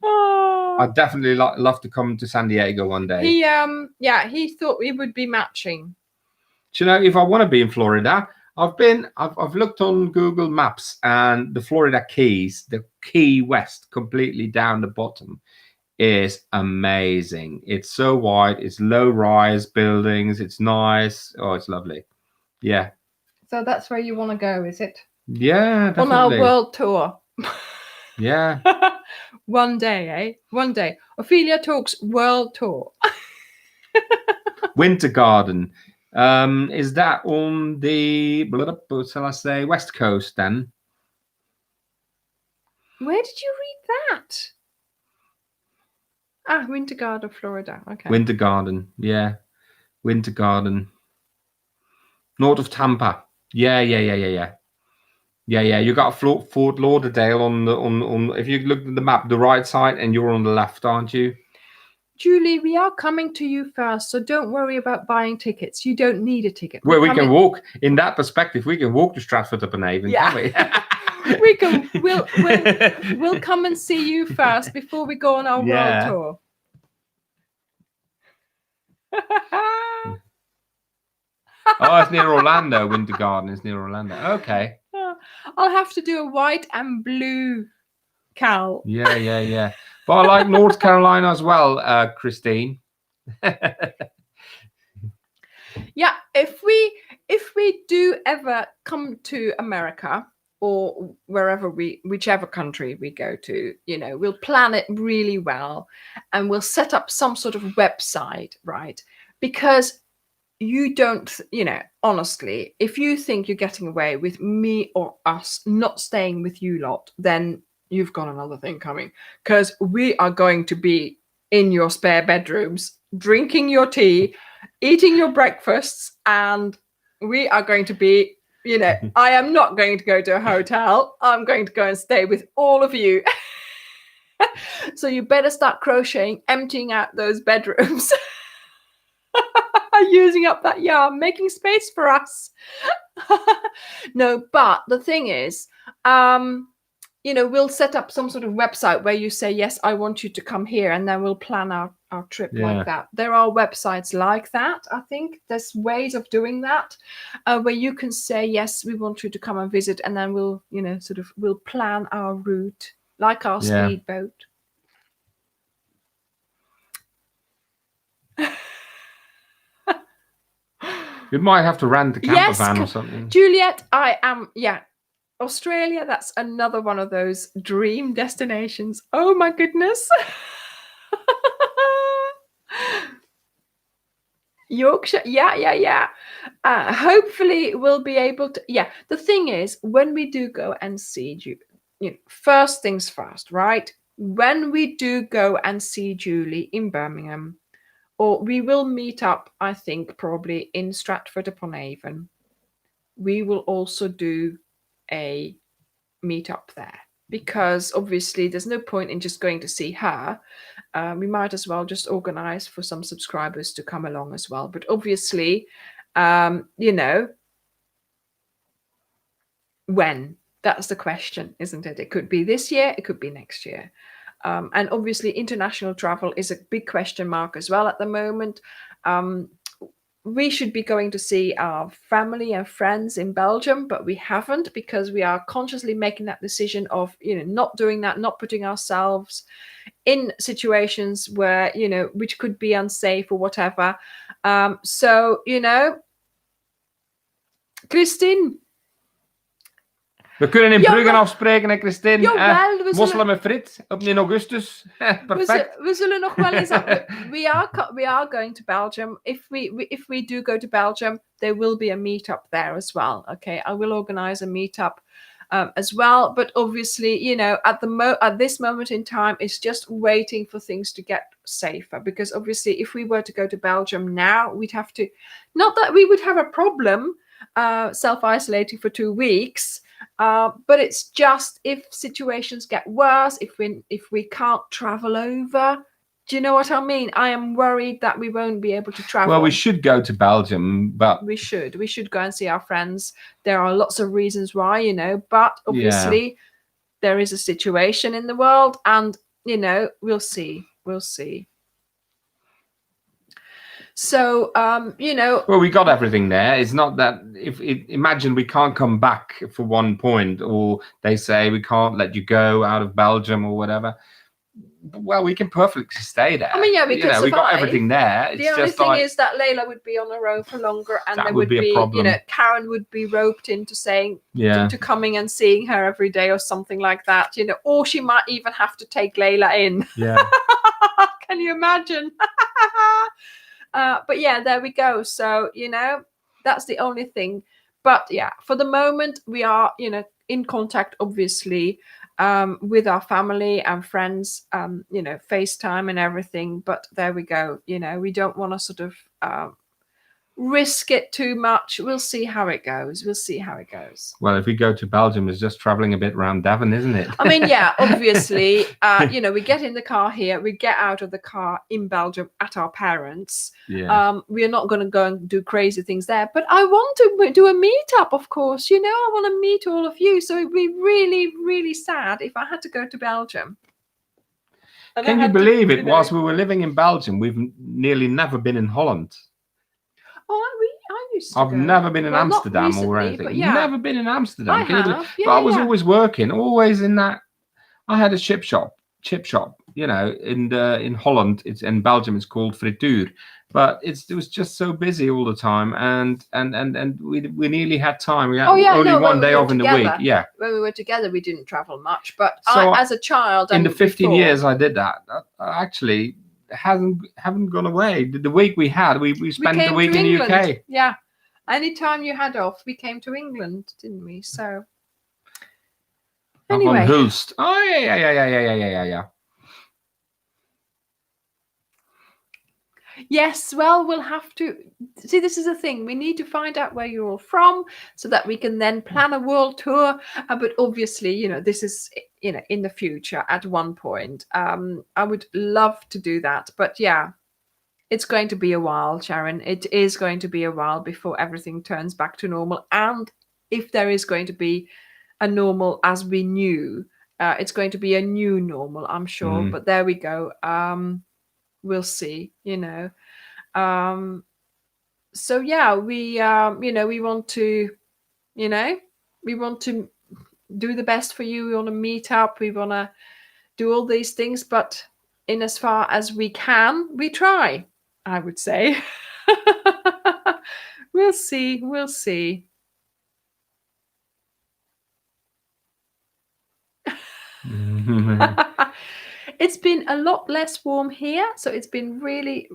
S1: Oh.
S2: I'd definitely love to come to San Diego one day.
S1: He thought we would be matching.
S2: Do you know, if I want to be in Florida, I've looked on Google Maps and the Florida Keys, the Key West, completely down the bottom, is amazing. It's so wide, it's low-rise buildings, it's nice. Oh, it's lovely. Yeah.
S1: So that's where you want to go, is it?
S2: Yeah, definitely.
S1: On our world tour.
S2: Yeah.
S1: One day, eh? One day. Ophelia Talks World Tour.
S2: Winter Garden. Is that on the, shall I say, West Coast then?
S1: Where did you read that? Winter Garden, Florida. Okay.
S2: Winter Garden. Yeah. Winter Garden. North of Tampa. Yeah. You got Fort Lauderdale on if you look at the map, the right side, and you're on the left, aren't you?
S1: Julie, we are coming to you first, so don't worry about buying tickets. You don't need a ticket.
S2: Well, we can walk. In that perspective, we can walk to Stratford-upon-Avon, can't
S1: we? We'll come and see you first before we go on our world tour.
S2: Oh, it's near Orlando. Winter Garden is near Orlando. Okay.
S1: I'll have to do a white and blue cowl.
S2: Yeah. But I like North Carolina as well, Christine.
S1: Yeah, if we do ever come to America or whichever country we go to, we'll plan it really well and we'll set up some sort of website, right? Because you don't, honestly, if you think you're getting away with me or us not staying with you lot, then you've got another thing coming, because we are going to be in your spare bedrooms, drinking your tea, eating your breakfasts, and we are going to be, I am not going to go to a hotel. I'm going to go and stay with all of you. So you better start crocheting, emptying out those bedrooms. Using up that yarn, making space for us. No, but the thing is, we'll set up some sort of website where you say, yes, I want you to come here, and then we'll plan our trip like that. There are websites like that. I think there's ways of doing that, where you can say, yes, we want you to come and visit, and then we'll we'll plan our route like our speedboat.
S2: We might have to rent a camper van or something.
S1: Juliet, Australia, that's another one of those dream destinations. Oh my goodness. Yorkshire, yeah. Hopefully we'll be able to. Yeah, the thing is, when we do go and see you, first things first, right? When we do go and see Julie in Birmingham, or we will meet up, I think, probably in Stratford-upon-Avon. We will also do a meetup there, because obviously there's no point in just going to see her. We might as well just organize for some subscribers to come along as well. But obviously, when? That's the question, isn't it? It could be this year, it could be next year. And obviously international travel is a big question mark as well at the moment. We should be going to see our family and friends in Belgium, but we haven't, because we are consciously making that decision of, not doing that, not putting ourselves in situations where, which could be unsafe or whatever. Christine.
S2: We kunnen in Brugge afspreken, hè, Christine?
S1: Jawel,
S2: Mosselen met Frit in augustus. Perfect.
S1: We zullen nog wel eens. We are going to Belgium. If we do go to Belgium, there will be a meetup there as well. Okay, I will organize a meetup as well. But obviously, at this moment in time, it's just waiting for things to get safer. Because obviously, if we were to go to Belgium now, we'd have to. Not that we would have a problem self-isolating for 2 weeks. But it's just if situations get worse, if we can't travel over, do you know what I mean? I am worried that we won't be able to travel.
S2: Well, we should go to Belgium, but
S1: we should go and see our friends. There are lots of reasons why, but obviously there is a situation in the world, and we'll see. So,
S2: well, we got everything there. It's not that imagine we can't come back for one point, or they say we can't let you go out of Belgium or whatever. Well, we can perfectly stay there.
S1: I mean, we could survive.
S2: We got everything there.
S1: The only thing is that Layla would be on her own for longer, and there would be a problem. Karen would be roped into saying to coming and seeing her every day or something like that. Or she might even have to take Layla in.
S2: Yeah.
S1: Can you imagine? But yeah, there we go. So, that's the only thing. But yeah, for the moment, we are, in contact, obviously, with our family and friends, FaceTime and everything. But there we go. We don't want to sort of risk it too much. We'll see how it goes.
S2: Well, if we go to Belgium, it's just traveling a bit around Devon, isn't it?
S1: I mean, yeah, obviously, we get in the car here, we get out of the car in Belgium at our parents'.
S2: Yeah.
S1: We are not going to go and do crazy things there, but I want to do a meetup, of course. I want to meet all of you. So it'd be really, really sad if I had to go to Belgium.
S2: Can you believe it? Whilst we were living in Belgium, we've nearly never been in Holland. I've never been in Amsterdam recently, or anything. Never been in Amsterdam.
S1: I have.
S2: But I was always working, always in that. I had a chip shop, in Holland. It's in Belgium. It's called Frituur, but it was just so busy all the time, and we nearly had time. We had only one day off in the week. Yeah.
S1: When we were together, we didn't travel much, but as a child,
S2: in the 15 years I did that, I actually haven't gone away. The week we had, we spent the week in the UK.
S1: Yeah. Anytime you had off, we came to England, didn't we? So anyway.
S2: Van Hulst. Oh yeah.
S1: Yes, well, we'll have to see. This is the thing. We need to find out where you're all from so that we can then plan a world tour. But obviously, this is, in the future at one point. I would love to do that. But yeah, it's going to be a while, Sharon. It is going to be a while before everything turns back to normal. And if there is going to be a normal as we knew, it's going to be a new normal, I'm sure. But there we go. We'll see, so yeah, we we want to do the best for you. We want to meet up, we want to do all these things, but in as far as we can, we try, I would say. We'll see. It's been a lot less warm here, so it's been really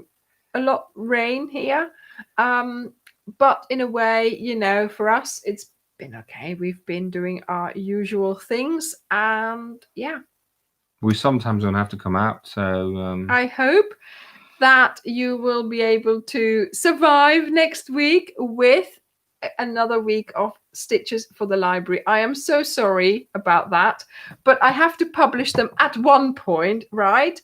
S1: a lot rain here, but in a way, for us it's been okay. We've been doing our usual things, and yeah,
S2: we sometimes don't have to come out, so
S1: I hope that you will be able to survive next week with another week of stitches for the library. I am so sorry about that, but I have to publish them at one point, right?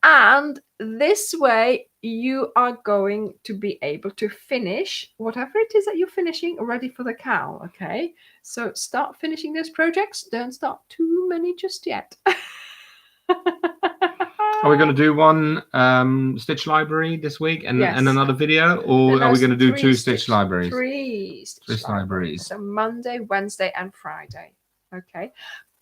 S1: And this way you are going to be able to finish whatever it is that you're finishing ready for the cow. Okay, so start finishing those projects. Don't start too many just yet.
S2: Are we going to do one stitch library this week and another video, or are we going to do two stitch libraries?
S1: Three stitch libraries. So Monday, Wednesday, and Friday. Okay,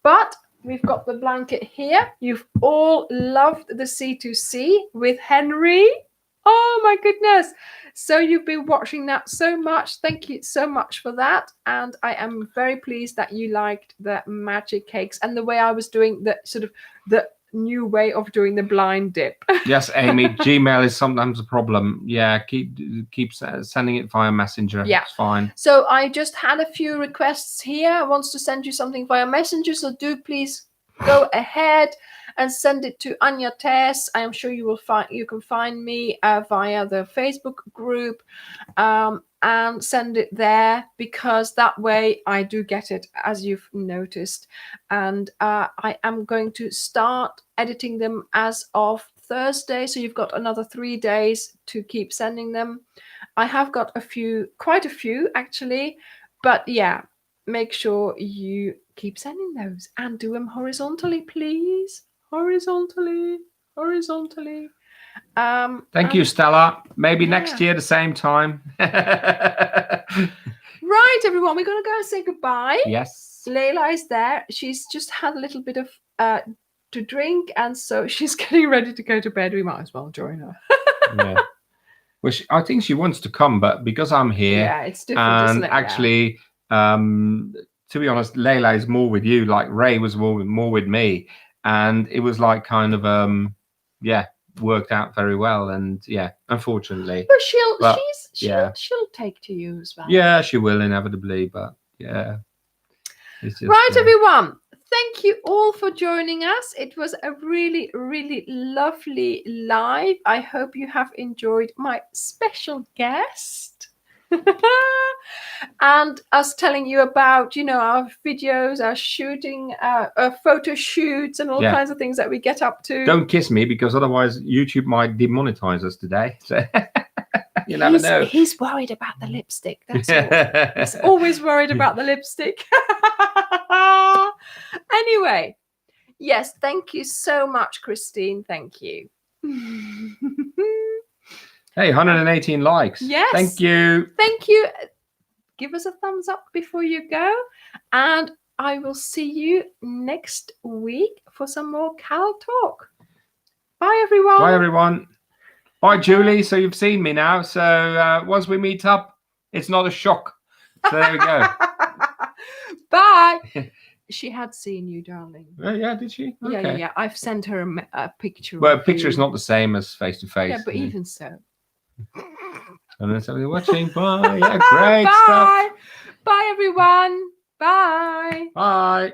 S1: but we've got the blanket here. You've all loved the C2C with Henry. Oh my goodness. So you've been watching that so much. Thank you so much for that. And I am very pleased that you liked the magic cakes and the way I was doing the sort of the new way of doing the blind dip.
S2: Yes, Amy, Gmail is sometimes a problem. Yeah, keep sending it via Messenger.
S1: Yeah,
S2: it's fine.
S1: So I just had a few requests here. Wants to send you something via Messenger, so do please go ahead and send it to Anja Tess. I am sure you can find me via the Facebook group, and send it there, because that way I do get it, as you've noticed. And I am going to start editing them as of Thursday, so you've got another 3 days to keep sending them. I have got quite a few actually, but yeah, make sure you keep sending those and do them horizontally, please. Horizontally.
S2: Thank you, Stella. Maybe next year the same time.
S1: Right, everyone, we're gonna go and say goodbye.
S2: Yes.
S1: Layla is there. She's just had a little bit of to drink, and so she's getting ready to go to bed. We might as well join her.
S2: Yeah. Well, I think she wants to come, but because I'm here,
S1: yeah, it's different.
S2: And
S1: isn't it?
S2: actually, to be honest, Layla is more with you. Like Ray was more with me, and it was like kind of worked out very well. And yeah, unfortunately,
S1: but she'll take to you as well.
S2: Yeah, she will inevitably, but yeah. It's just,
S1: right, everyone. Thank you all for joining us. It was a really, really lovely live. I hope you have enjoyed my special guest and us telling you about, our videos, our shooting, our photo shoots, and all kinds of things that we get up to.
S2: Don't kiss me, because otherwise YouTube might demonetize us today. So you never know.
S1: He's worried about the lipstick. That's all. He's always worried about the lipstick. Anyway, yes, thank you so much, Christine. Thank you.
S2: Hey, 118 likes.
S1: Yes.
S2: Thank you.
S1: Thank you. Give us a thumbs up before you go. And I will see you next week for some more Cal talk. Bye, everyone.
S2: Bye, everyone. Bye, Julie. So you've seen me now. So once we meet up, it's not a shock. So there we go.
S1: Bye. She had seen you, darling.
S2: Yeah, did she? Okay.
S1: Yeah. I've sent her a picture.
S2: Well, a picture is not the same as face to face.
S1: Yeah, but even so.
S2: And then somebody watching. Bye. Yeah, great
S1: Bye.
S2: stuff.
S1: Bye, everyone. Bye.
S2: Bye.